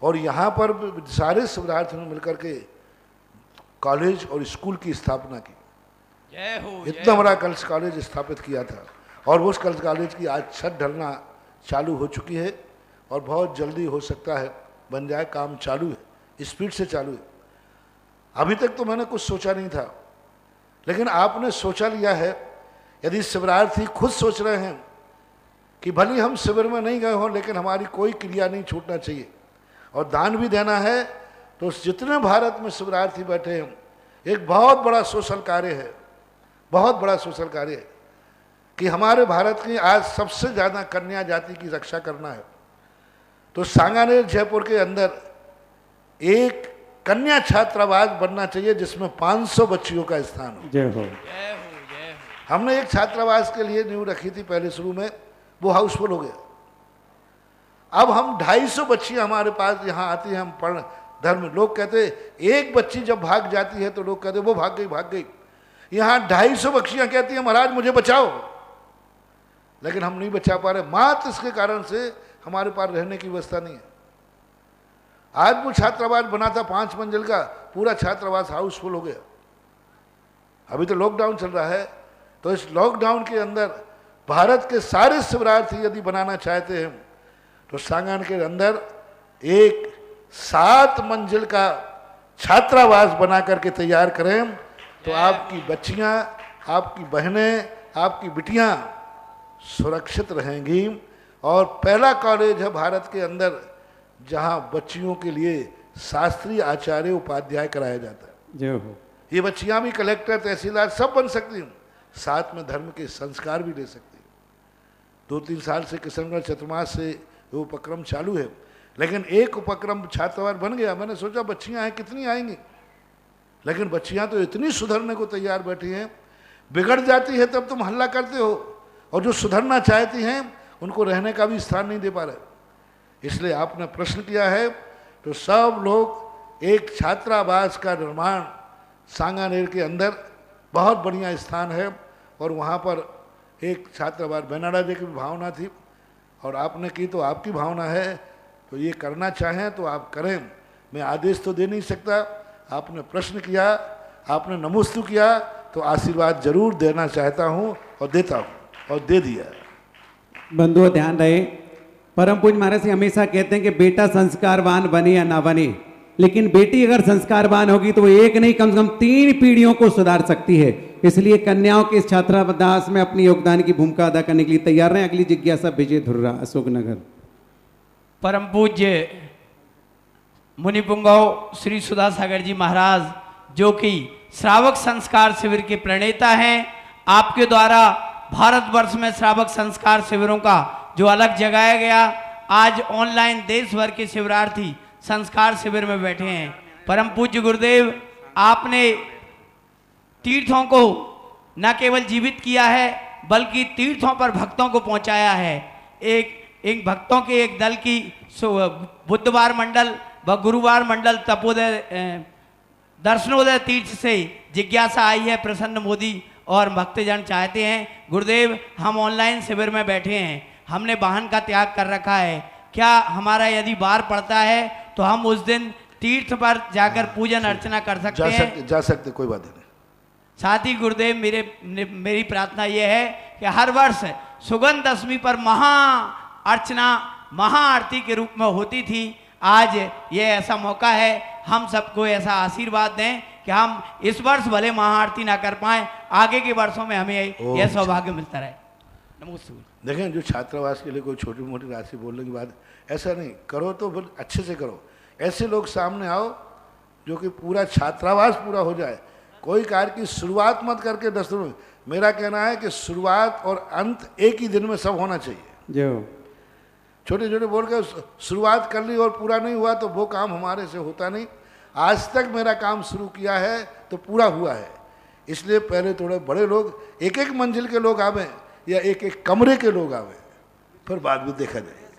और यहाँ पर सारे शिविरार्थियों ने मिलकर के कॉलेज और स्कूल की स्थापना की। इतना बड़ा गर्ल्स कॉलेज स्थापित किया था, और उस गर्ल्स कॉलेज की आज छत ढलना चालू हो चुकी है और बहुत जल्दी हो सकता है बन जाए, काम चालू है, स्पीड से चालू है। अभी तक तो मैंने कुछ सोचा नहीं था, लेकिन आपने सोचा लिया है। यदि शिविरार्थी खुद सोच रहे हैं कि भले हम शिविर में नहीं गए हों लेकिन हमारी कोई क्रिया नहीं छूटना चाहिए और दान भी देना है, तो जितने भारत में शिविरार्थी बैठे हैं, एक बहुत बड़ा सोशल कार्य है, बहुत बड़ा सोशल कार्य है कि हमारे भारत की आज सबसे ज़्यादा कन्या जाति की रक्षा करना है। तो सांगानेर जयपुर के अंदर एक कन्या छात्रावास बनना चाहिए जिसमें 500 बच्चियों का स्थान हो। जय हो। हमने एक छात्रावास के लिए नींव रखी थी पहले शुरू में, वो हाउसफुल हो गया। अब हम 250 बच्चियां हमारे पास यहाँ आती हैं, हम पढ़ धर्म। लोग कहते एक बच्ची जब भाग जाती है तो लोग कहते वो भाग गई। यहाँ 250 बच्चियां कहती हैं महाराज मुझे बचाओ, लेकिन हम नहीं बचा पा रहे, मात्र इसके कारण से हमारे पास रहने की व्यवस्था नहीं है। आज वो छात्रावास बना था 5 मंजिल का, पूरा छात्रावास हाउसफुल हो गया। अभी तो लॉकडाउन चल रहा है, तो इस लॉकडाउन के अंदर भारत के सारे शिविरार्थी यदि बनाना चाहते हैं तो सांगानेर के अंदर एक 7 मंजिल का छात्रावास बना करके तैयार करें, तो आपकी बच्चियां, आपकी बहनें, आपकी बिटियां सुरक्षित रहेंगी। और पहला कॉलेज है भारत के अंदर जहां बच्चियों के लिए शास्त्रीय आचार्य उपाध्याय कराया जाता है। जय हो। ये बच्चियां भी कलेक्टर, तहसीलदार सब बन सकती हैं, साथ में धर्म के संस्कार भी ले सकती हैं। 2-3 साल से किशनगढ़ चतुर्मास से वो उपक्रम चालू है, लेकिन एक उपक्रम छात्रावास बन गया। मैंने सोचा बच्चियां हैं कितनी आएंगी, लेकिन बच्चियां तो इतनी सुधरने को तैयार बैठी हैं। बिगड़ जाती है तब तुम हल्ला करते हो, और जो सुधरना चाहती हैं उनको रहने का भी स्थान नहीं दे पा रहे। इसलिए आपने प्रश्न किया है, तो सब लोग एक छात्रावास का निर्माण सांगानेर के अंदर, बहुत बढ़िया स्थान है, और वहाँ पर एक छात्रावास बेनाडा जी की भी भावना थी और आपने की, तो आपकी भावना है, तो ये करना चाहें तो आप करें। मैं आदेश तो दे नहीं सकता, आपने प्रश्न किया, आपने नमोस्तु किया, तो आशीर्वाद जरूर देना चाहता हूँ और देता हूँ, और दे दिया। बंधुओं ध्यान रहे, परम पूज्य महाराज से हमेशा कहते हैं कि बेटा संस्कारवान बने या ना बने, लेकिन बेटी अगर संस्कारवान होगी तो वो एक नहीं कम से कम 3 पीढ़ियों को सुधार सकती है। इसलिए कन्याओं के इस छात्रावास में अपनी योगदान की भूमिका अदा करने के लिए तैयार रहें। अगली जिज्ञासा विजय धुर्रा, अशोकनगर। परम पूज्य मुनिपुंगव श्री सुधा सागर जी महाराज, जो कि श्रावक संस्कार शिविर के प्रणेता हैं, आपके द्वारा भारतवर्ष में श्रावक संस्कार शिविरों का जो अलग जगाया गया, आज ऑनलाइन देश भर के शिविरार्थी संस्कार शिविर में बैठे हैं। परम पूज्य गुरुदेव, आपने तीर्थों को न केवल जीवित किया है बल्कि तीर्थों पर भक्तों को पहुंचाया है। एक भक्तों के एक दल की बुधवार मंडल व गुरुवार मंडल तपोदय दर्शनोदय तीर्थ से जिज्ञासा आई है। प्रसन्न मोदी और भक्तजन चाहते हैं गुरुदेव हम ऑनलाइन शिविर में बैठे हैं, हमने वाहन का त्याग कर रखा है, क्या हमारा यदि बार पड़ता है तो हम उस दिन तीर्थ पर जाकर पूजन अर्चना कर सकते हैं? जा सकते, कोई बात नहीं। साथ ही गुरुदेव मेरी प्रार्थना यह है कि हर वर्ष सुगंध दशमी पर महा अर्चना महा आरती के रूप में होती थी। आज ये ऐसा मौका है, हम सबको ऐसा आशीर्वाद दें कि हम इस वर्ष भले महाआरती ना कर पाए, आगे के वर्षों में हमें यह सौभाग्य मिलता रहे। नमस्ते। देखें, जो छात्रावास के लिए कोई छोटी मोटी राशि बोलने की बात, ऐसा नहीं करो, तो फिर अच्छे से करो। ऐसे लोग सामने आओ जो कि पूरा छात्रावास पूरा हो जाए। कोई कार्य की शुरुआत मत करके 10 दिन में। मेरा कहना है कि शुरुआत और अंत एक ही दिन में सब होना चाहिए। जो छोटे छोटे बोल के शुरुआत कर ली और पूरा नहीं हुआ तो वो काम हमारे से होता नहीं। आज तक मेरा काम शुरू किया है तो पूरा हुआ है, इसलिए पहले थोड़े बड़े लोग, एक एक मंजिल के लोग आवे या एक एक कमरे के लोग आवे, फिर बाद में देखा जाए।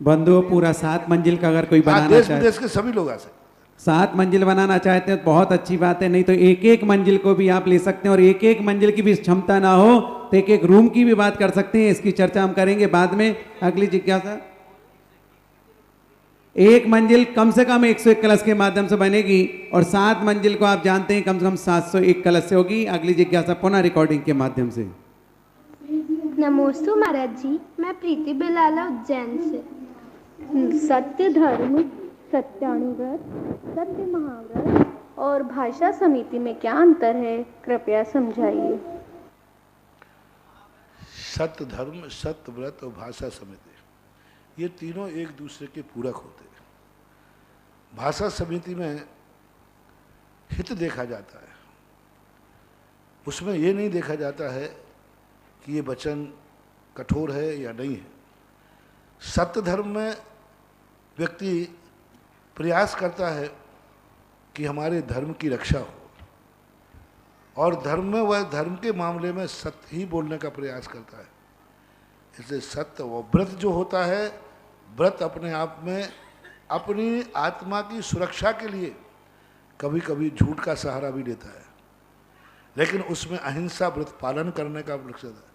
बंधुओं, पूरा 7 मंजिल का अगर कोई बनाना देश चाहे, विदेश के सभी लोग आ सकते। 7 मंजिल बनाना चाहते हैं तो बहुत अच्छी बात है, नहीं तो एक एक मंजिल को भी आप ले सकते हैं, और एक एक मंजिल की भी क्षमता ना हो तो एक एक रूम की भी बात कर सकते हैं। इसकी चर्चा हम करेंगे बाद में। अगली जिज्ञासा, एक मंजिल कम से कम 101 कलश के माध्यम से बनेगी और 7 मंजिल को आप जानते हैं कम से कम 701 कलश से होगी। अगली जिज्ञासा पुनः रिकॉर्डिंग के माध्यम से। नमोस्तु महाराज जी, मैं प्रीति बिलाला उज्जैन से। सत्य धर्म, सत्यानुव्रत, सत्य महाव्रत और भाषा समिति में क्या अंतर है, कृपया समझाइए। सत्य धर्म, सत्य व्रत और भाषा समिति, ये तीनों एक दूसरे के पूरक होते हैं। भाषा समिति में हित देखा जाता है, उसमें ये नहीं देखा जाता है कि ये वचन कठोर है या नहीं है। सत्य धर्म में व्यक्ति प्रयास करता है कि हमारे धर्म की रक्षा हो, और धर्म में वह धर्म के मामले में सत्य ही बोलने का प्रयास करता है। इसलिए सत्य व व्रत जो होता है, व्रत अपने आप में अपनी आत्मा की सुरक्षा के लिए कभी कभी झूठ का सहारा भी लेता है, लेकिन उसमें अहिंसा व्रत पालन करने का लक्ष्य है।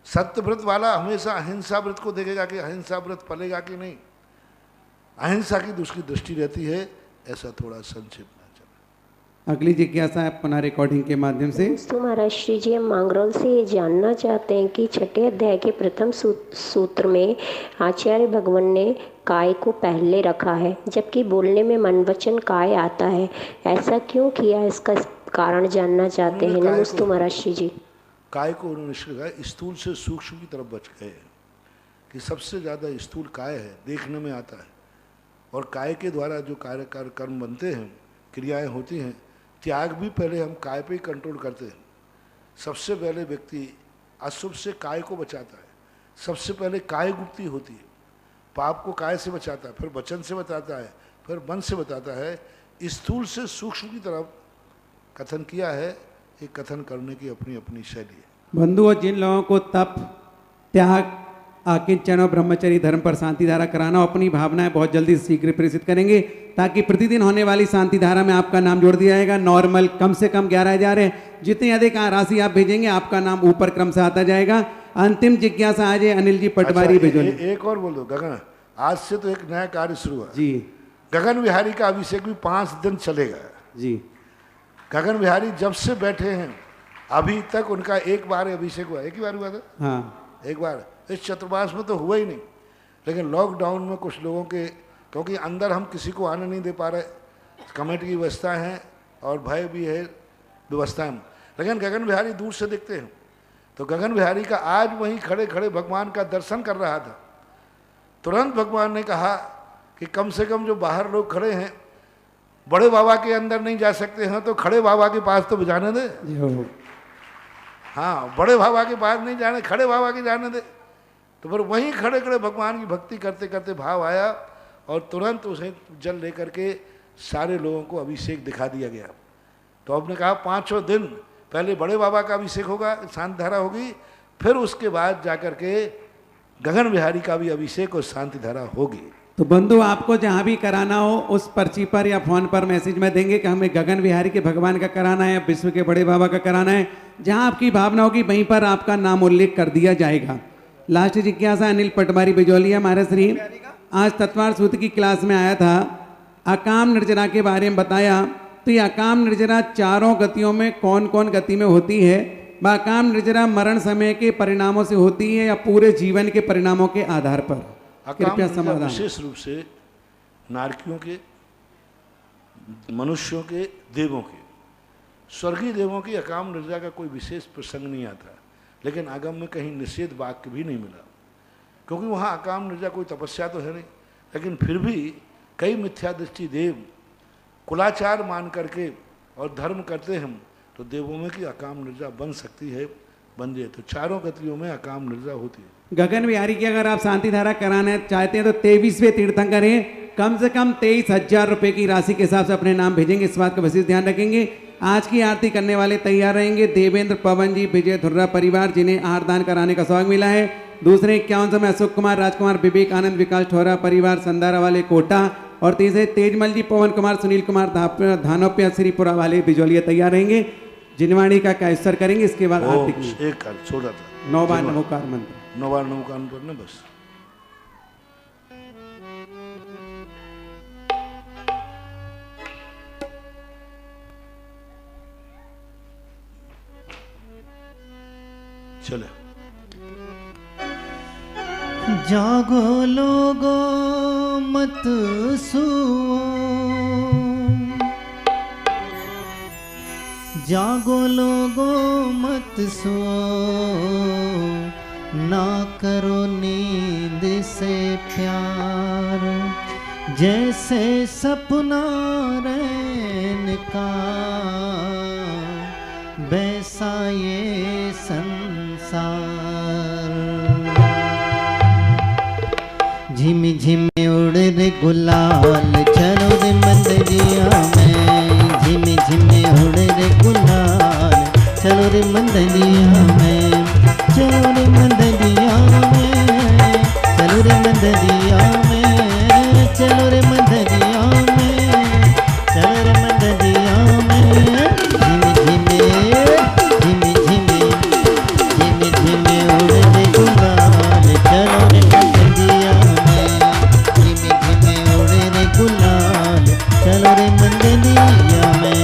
सत्य व्रत वाला हमेशा अहिंसा व्रत को देखेगा कि अहिंसा व्रत फलेगा कि नहीं, अहिंसा की उसकी दृष्टि रहती है। ऐसा थोड़ा संक्षिप्त में चला। अगली जिज्ञासा है पुनः रिकॉर्डिंग के माध्यम से। महाराज श्री जी, हम मांगरोल से ये जानना चाहते हैं कि छठे अध्याय के प्रथम सूत्र में आचार्य भगवान ने काय को पहले रखा है, जबकि बोलने में मन वचन काय आता है। ऐसा क्यों किया, इसका कारण जानना चाहते हैं। नमस्ते महाराज श्री जी। काय को उन्होंने कहा स्थूल से सूक्ष्म की तरफ बच गए कि सबसे ज़्यादा स्थूल काय है, देखने में आता है, और काय के द्वारा जो कर्म बनते हैं, क्रियाएं होती हैं, त्याग भी पहले हम काय पे ही कंट्रोल करते हैं। सबसे पहले व्यक्ति अशुभ से काय को बचाता है, सबसे पहले काय गुप्ती होती है, पाप को काय से बचाता है, फिर वचन से बताता है, फिर मन से बताता है। स्थूल से सूक्ष्म की तरफ कथन किया है, ये कथन करने की अपनी अपनी शैली है। बंधुओं, जिन लोगों को तप, त्याग, आकिंचन और ब्रह्मचर्य धर्म पर शांति धारा कराना, अपनी भावनाएं बहुत जल्दी शीघ्र प्रेषित करेंगे, ताकि प्रतिदिन होने वाली शांति धारा में आपका नाम जोड़ दिया जाएगा। नॉर्मल कम से कम 11,000 है, जितनी अधिक राशि आप भेजेंगे आपका नाम ऊपर क्रम से आता जाएगा। अंतिम जिज्ञासा आज है अनिल जी पटवारी बिजोली। एक और बोल दो गगन, आज से तो एक नया कार्य शुरू हुआ जी। गगन बिहारी का अभिषेक भी 5 दिन चलेगा जी। गगन बिहारी जब से बैठे हैं अभी तक उनका एक बार अभिषेक हुआ, एक ही बार हुआ था। हाँ, एक बार इस चतुर्मास में तो हुआ ही नहीं, लेकिन लॉकडाउन में कुछ लोगों के, क्योंकि अंदर हम किसी को आने नहीं दे पा रहे, कमेटी की व्यवस्था है और भय भी है व्यवस्था में, लेकिन गगन बिहारी दूर से देखते हैं। तो गगन बिहारी का आज वहीं खड़े खड़े भगवान का दर्शन कर रहा था, तुरंत भगवान ने कहा कि कम से कम जो बाहर लोग खड़े हैं, बड़े बाबा के अंदर नहीं जा सकते हैं तो खड़े बाबा के पास तो जाने दे। हाँ, बड़े बाबा के पास नहीं जाने, खड़े बाबा के जाने दे। तो फिर वहीं खड़े खड़े भगवान की भक्ति करते करते भाव आया और तुरंत उसे जल लेकर के सारे लोगों को अभिषेक दिखा दिया गया। तो आपने कहा 5 दिन पहले बड़े बाबा का अभिषेक होगा, शांति धारा होगी, फिर उसके बाद जाकर के गगन बिहारी का भी अभिषेक और शांति धारा होगी। तो बंधु, आपको जहां भी कराना हो उस पर्ची पर या फोन पर मैसेज में देंगे कि हमें गगन बिहारी के भगवान का कराना है या विश्व के बड़े बाबा का कराना है। जहां आपकी भावना होगी वहीं पर आपका नाम उल्लेख कर दिया जाएगा। लास्ट जिज्ञासा अनिल पटवारी बिजोलिया। महाराज श्री, आज तत्वार सूत्र की क्लास में आया था, अकाम निर्जरा के बारे में बताया। तो ये अकाम निर्जरा चारों गतियों में कौन कौन गति में होती है? अकाम निर्जरा मरण समय के परिणामों से होती है या पूरे जीवन के परिणामों के आधार पर? कृपया समाधान। विशेष रूप से नारकियों के, मनुष्यों के, देवों के, स्वर्गीय देवों की अकाम निर्जरा का कोई विशेष प्रसंग नहीं आता, लेकिन आगम में कहीं निषेध वाक्य भी नहीं मिला, क्योंकि वहाँ अकाम निर्जरा कोई तपस्या तो है नहीं। लेकिन फिर भी कई मिथ्या दृष्टि देव कुलाचार मान करके और धर्म करते हम तो देवों में की अकाम निर्जा बन सकती है, बन जाए तो चारों गतियों में अकाम निर्जा होती है। गगन बिहारी की अगर आप शांति धारा कराना चाहते हैं तो 23वें तीर्थंकर हैं, कम से कम 23,000 रुपए की राशि के हिसाब से अपने नाम भेजेंगे, इस बात का विशेष ध्यान रखेंगे। आज की आरती करने वाले तैयार रहेंगे देवेंद्र, पवन जी, विजय धुर्रा परिवार, जिन्हें आरदान कराने का सौभाग्य मिला है। दूसरे 51 में अशोक कुमार, राजकुमार, विवेकानंद, विकास ठोरा परिवार संदारा वाले कोटा, और तीसरे तेजमल जी, पवन कुमार, सुनील कुमार धानोप्या श्रीपुरा वाले बिजोलिया तैयार रहेंगे। जिनवाणी का कैसर करेंगे, इसके बाद आरती की एक कर छोड़ा था 9 बार नमोकार मंत्र, 9 बार नमोकार मंत्र ना बस। चले जागो लोगो मत सुओ, जागो लोगो मत सुओ, ना करो नींद से प्यार, जैसे सपना रैन का वैसा ये संसार। झिम झिम उड़ रे गुलाल, चलो रे मंदिरिया में, झिम झिम उड़ रे गुलाल, चलो रे मंदिरिया में, चलो रे मंदिरिया में, चलो रे मंदिरिया में, चलो रे मंदिरिया में, चलो रे मंदिरिया में। झिम झिमे झिमे झिमे झिमे झिमे उड़ रे गुलाल, चलो रे मंदिरिया में, झिमे झिमे उड़ रे गुलाल, चलो रे मंदिरिया में।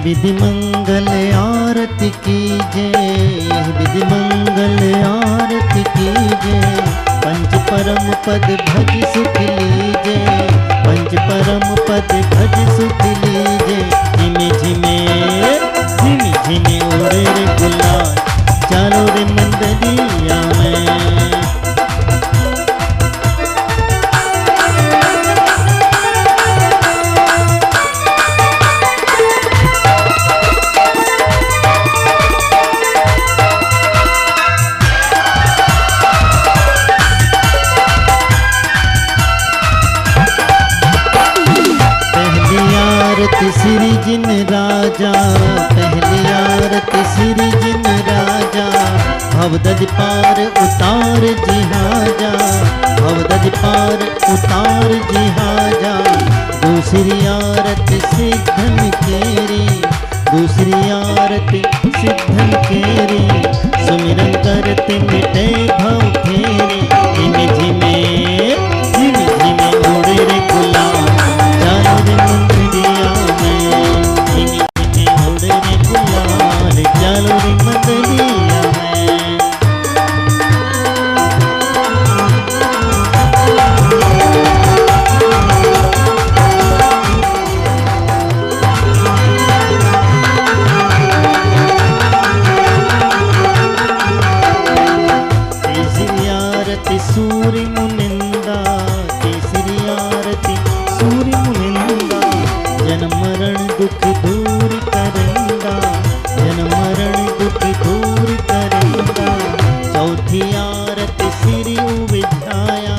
विधि मंगल आरती कीजिए, विधि मंगल आरती कीजिए, पंच परम पद भज सुख लीजिए, पंच परम पद भज सुख लीजिए। झिमे झिमे झिमे झिमे उड़े रे गुलाल, चलो रे मंदिरिया में। श्री जिन राजा, पहली आरती श्री जिन राजा, भवदज पार उतार जिहाजा, भवदज पार उतार जिहाजा। दूसरी आरती सिद्धन केरी, दूसरी आरती सिद्धन केरी, सुमिरन करते मिटे भव फेरी। झिमे झिमे झिमे झिमे उड़े रे गुलाल, चलो रे मंदिरिया में, झिमे झिमे उड़े रे गुलाल, चलो रे मंदिरिया में। तीसरी आरती सूर्य मुनिंदा, तीसरी आरती सूर्य मुनिंदा, जन्म मरण दुख दूर करंदा, जन्म मरण दुख दूर करंदा। चौथी आरती सिरि उबिझाया,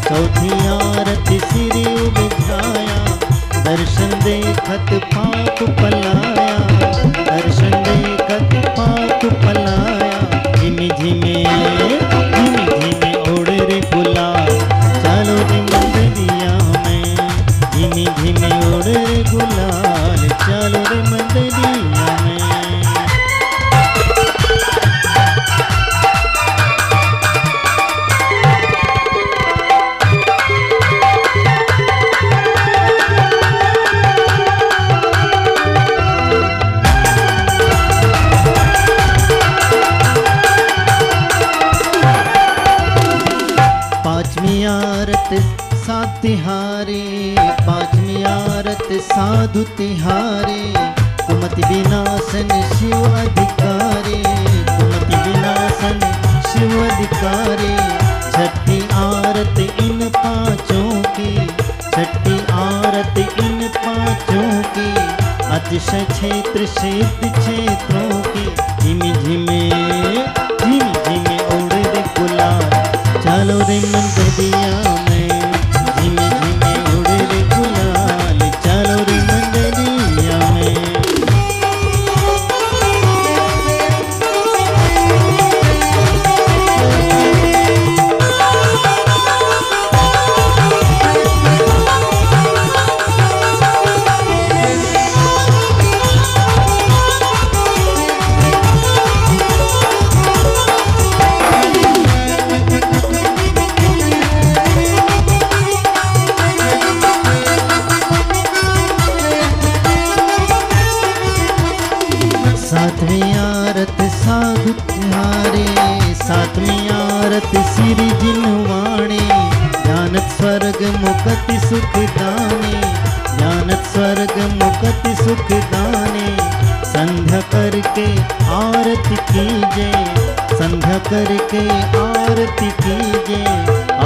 चौथी आरती सिरि उबिझाया, दर्शन देखत पाप पलाया, दर्शन देखत पाप पलाया। झिमे झिमे झिमे झिमे उड़ रे गुलाल, चलो रे मंदिरिया में, झिमे झिमे उड़ रे गुलाल, चलो रे मंदिरिया में। तिहारे, पांचवी आरत साधु तिहारे, कुमति विनाशन शिव अधिकारे, कुमति विनाशन शिव अधिकारे। छठी आरत इन पांचों की, छठी आरत इन पांचों की, अतिशय क्षेत्र सिद्ध क्षेत्रों की। झिमी झिमे झिमी झिमे उड़ रे गुलाल, चलो रे मंदिरिया में। झिमी झिमे उड़ रे गुलाल, चलो रे मंदिरिया में। सातवीं आरत साधु तिहारे, सातवीं आरत सिरि जिनवाणे, जानत स्वर्ग मुक्ति सुख दाने, जानत स्वर्ग मुक्ति सुख दाने। संध्या करके आरती कीजे, संध्या करके आरती कीजे,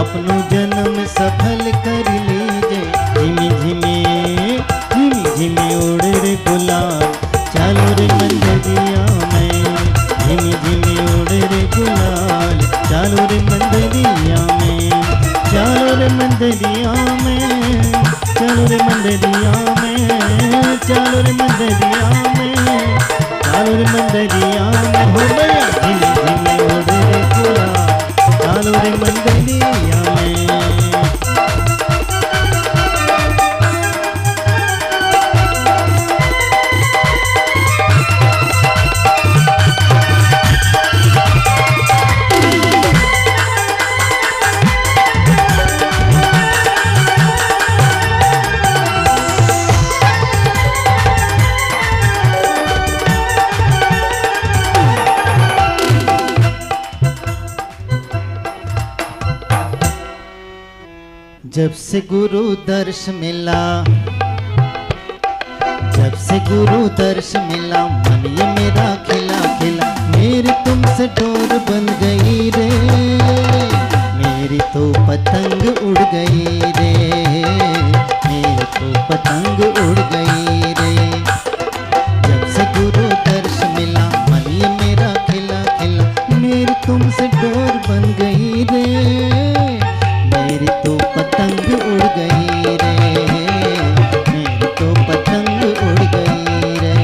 अपनो जन्म सफल कर लीजे। झिमी झिमी झिमी झिमी उड़ रे गुलाल, चलो रे मंदिरिया में। झिमी झिमी उड़ रे गुलाल, चलो रे मंदिरिया में। चलो रे मंदिरिया में, चलो रे मंदिरिया में, चलो रे मंदिरिया में, चलो रे मंदिरिया में। हो गया झिमी झिमी उड़ रे गुलाल, चलो रे मंदिरिया में। जब से गुरु दर्श मिला, जब से गुरु दर्श मिला, मन ये मेरा खिला खिला। मेरी तुमसे डोर बन गई रे, मेरी तो पतंग उड़ गई रे, मेरी तो पतंग उड़ गई रे। जब से गुरु दर्श मिला, मन ये मेरा खिला खिला। मेरी तुमसे डोर बन गई रे, मेरी तो पतंग उड़ गई रे, मेरी तो पतंग उड़ गई रे।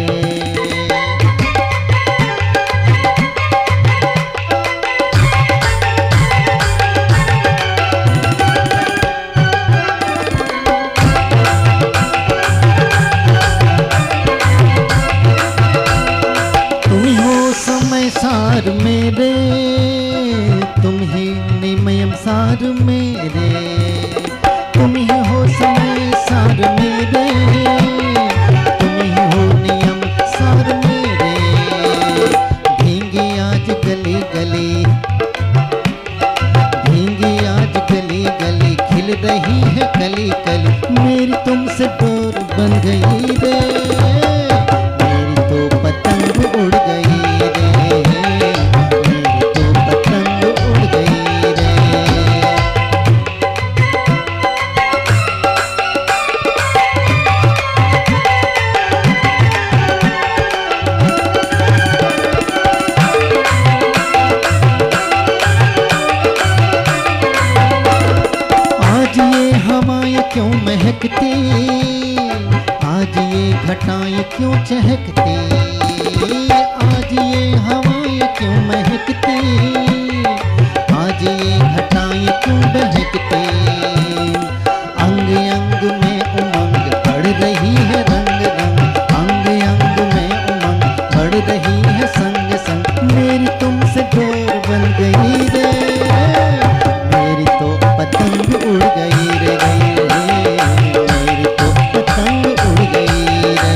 तुम हो समय सार मेरे, तुम ही निमयम सार मेरे, तुम ही हो समय सार मेरे, तुम ही हो नियम सार मेरे। भींगी आज गली गली, भींगी आज गली गली, खिल रही है कली कली। मेरी तुमसे डोर बन गई रे, मेरी तो पतंग उड़ गई रे, मेरी तो पतंग उड़ गई रे। आज ये हवाएं क्यों महकती, आज ये घटाएं क्यों चहकती, आज ये हवाएं क्यों महकती, आज ये घटाएं क्यों बहकती। अंग अंग में उमंग बढ़ रही है रंग रंग, अंग अंग में उमंग बढ़ रही है संग संग। मेरी तुमसे डोर बन गई रे, मेरी तो पतंग उड़ गई रे, मेरी तो पतंग उड़ गई रे।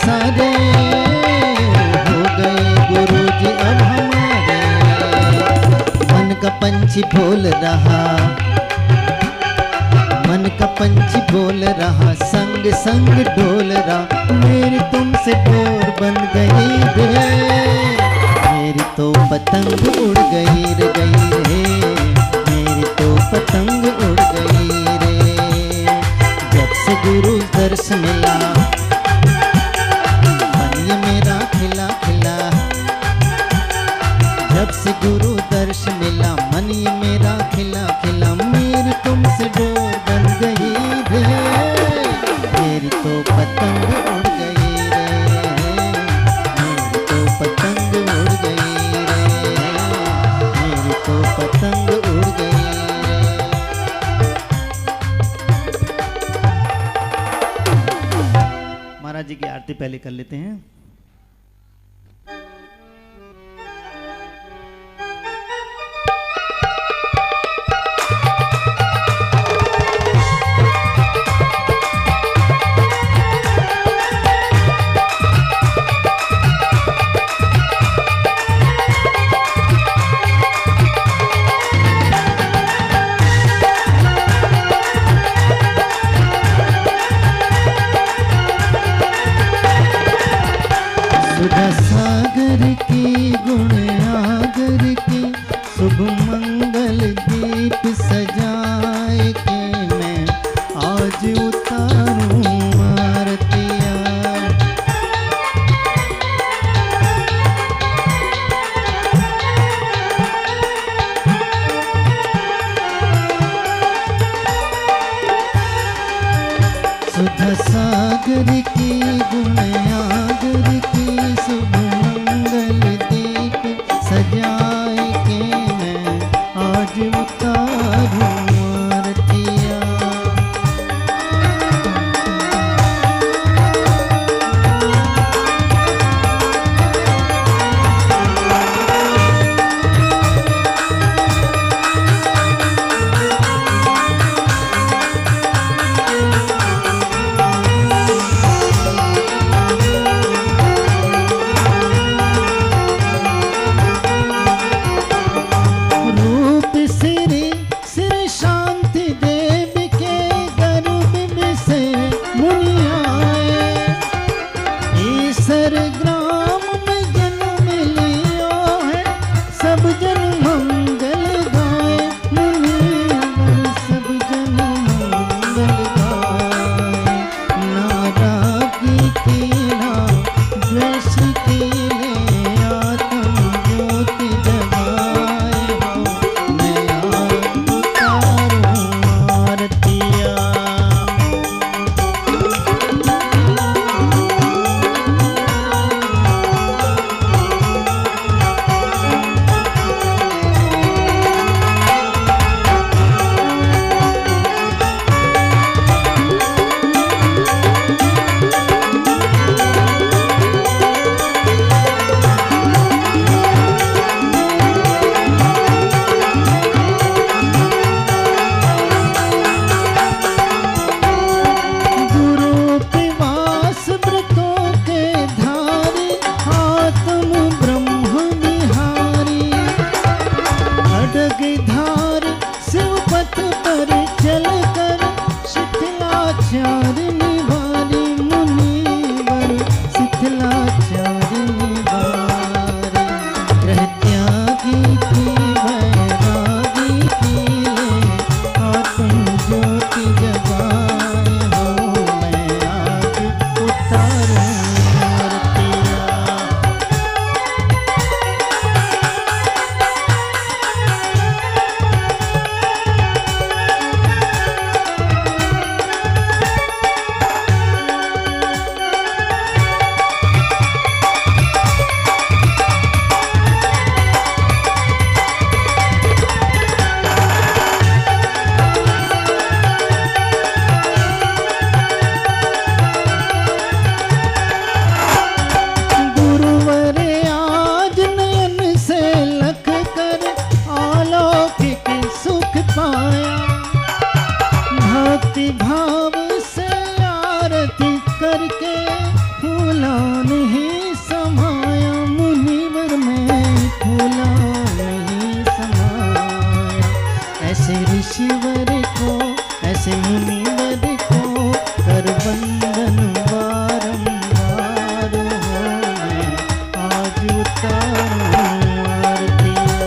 सारे हो गए गुरुजी अब हमारे। मन का पंछी बोल रहा, मन का पंछी बोल रहा, संग संग डोल रहा, मेरी तुमसे डोर बन गई रे, मेरी तो पतंग उड़ गई रे, मेरी तो पतंग उड़ गई रे। जब से गुरु दर्श मिला मन ये मेरा खिला खिला, जब से गुरु दर्श मिला मन ये मेरा खिला खिला, मेरी तुमसे डोर बन गई रे, मेरी तो पतंग उड़ गई रे, मेरी तो पतंग उड़ गई रे, मेरी तो पतंग उड़ गई रे। महाराज जी की आरती पहले कर लेते हैं। सुधा सागर की गुण आगर की शुभ मंगल दीप सजाए के मैं आज उतारूं आरतियाँ। सुधा सागर की गुण आगर की शुभ मंगल दीप सजाए के मैं आज उतारूं आरतियाँ। रूप श्री श्री शांति देवी के गर्भ में से मुनि आए, ईसर ग्राम में जन्म लिया है, सब जन मंगल गाए, मुनि सब जन मंगल गाए। नारा की कीड़ा द्वेष की ले आत्म ज्योति जगाए हो, मैं आज उतारूं आरतियाँ। गुरु पिवास व्रतों के धारी, आत्म ब्रह्म विहारी, खड्ग धार शिवपथ पर चल कर शिथिलाचार निवारी, मुनिवर शिथिलाचार निवारी। ग्रह त्यागी की वैरागी की ले आत्म ज्योति जगाए हो, मैं आज उतारूं आरतियाँ। गुरुवरे आज नयन से लख कर अलौकिक सुख पाया, भक्ति भाव से आरती करके फूल फूला नहीं समाया मुनिवर में फूला नहीं समाया। ऐसे ऋषिवर को ऐसे मुनिवर को कर बंधन बारंबार हो मैं आज उतारूं आरतियाँ।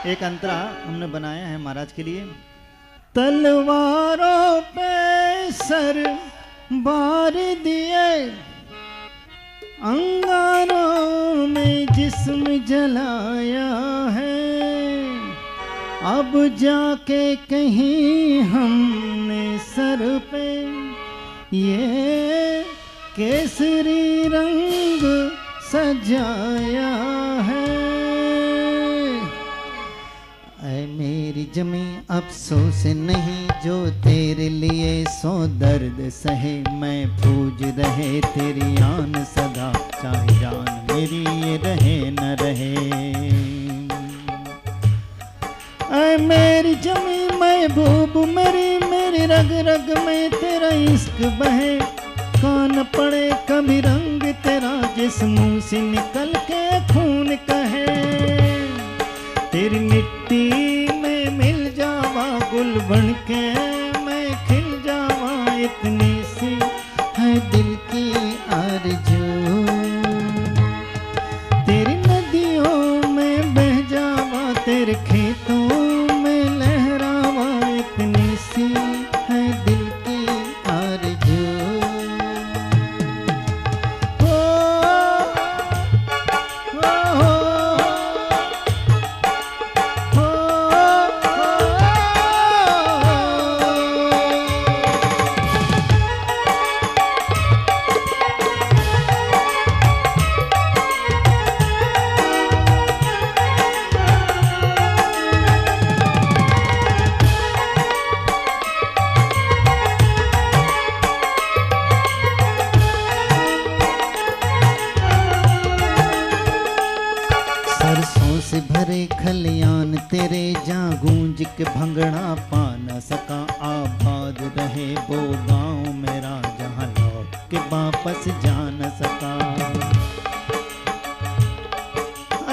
एक अंतरा हमने बनाया है महाराज के लिए। तलवारों पे सर बार दिए अंगारों में जिस्म जलाया है। अब जाके कहीं हमने सर पे ये केसरी रंग सजाया है। ऐ मेरी जमी अफसोस नहीं जो तेरे लिए सो दर्द सहे। मैं पूज रहे तेरी आन सदा चाहे जान मेरी ये रहे न रहे। ऐ मेरी जमी महबूब मेरी मेरी रग रग में तेरा इश्क बहे। कान पड़े कभी रंग तेरा जिस मुंह से निकल के खून कहे। तेरी मिट्टी में मिल जावा गुल बन के मैं खिल जावा। इतनी सी है दिल की आरज़ू। तेरी नदियों में बह जावा तेरे खेतों में लहरावा। इतनी सी है दिल की आरज़ू। सरसों से भरे खलियान तेरे जा गूंज के भंगड़ा पा न सका। आबाद रहे वो गाँव मेरा जहाँ लौट के वापस जा न सका।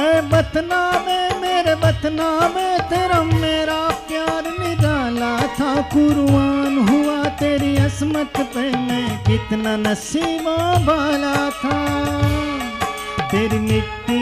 ऐ वतना में मेरे वतना में तेरा मेरा प्यार निराला था। कुर्बान हुआ तेरी अस्मत पे मैं कितना नसीबा वाला था। तेरी मिट्टी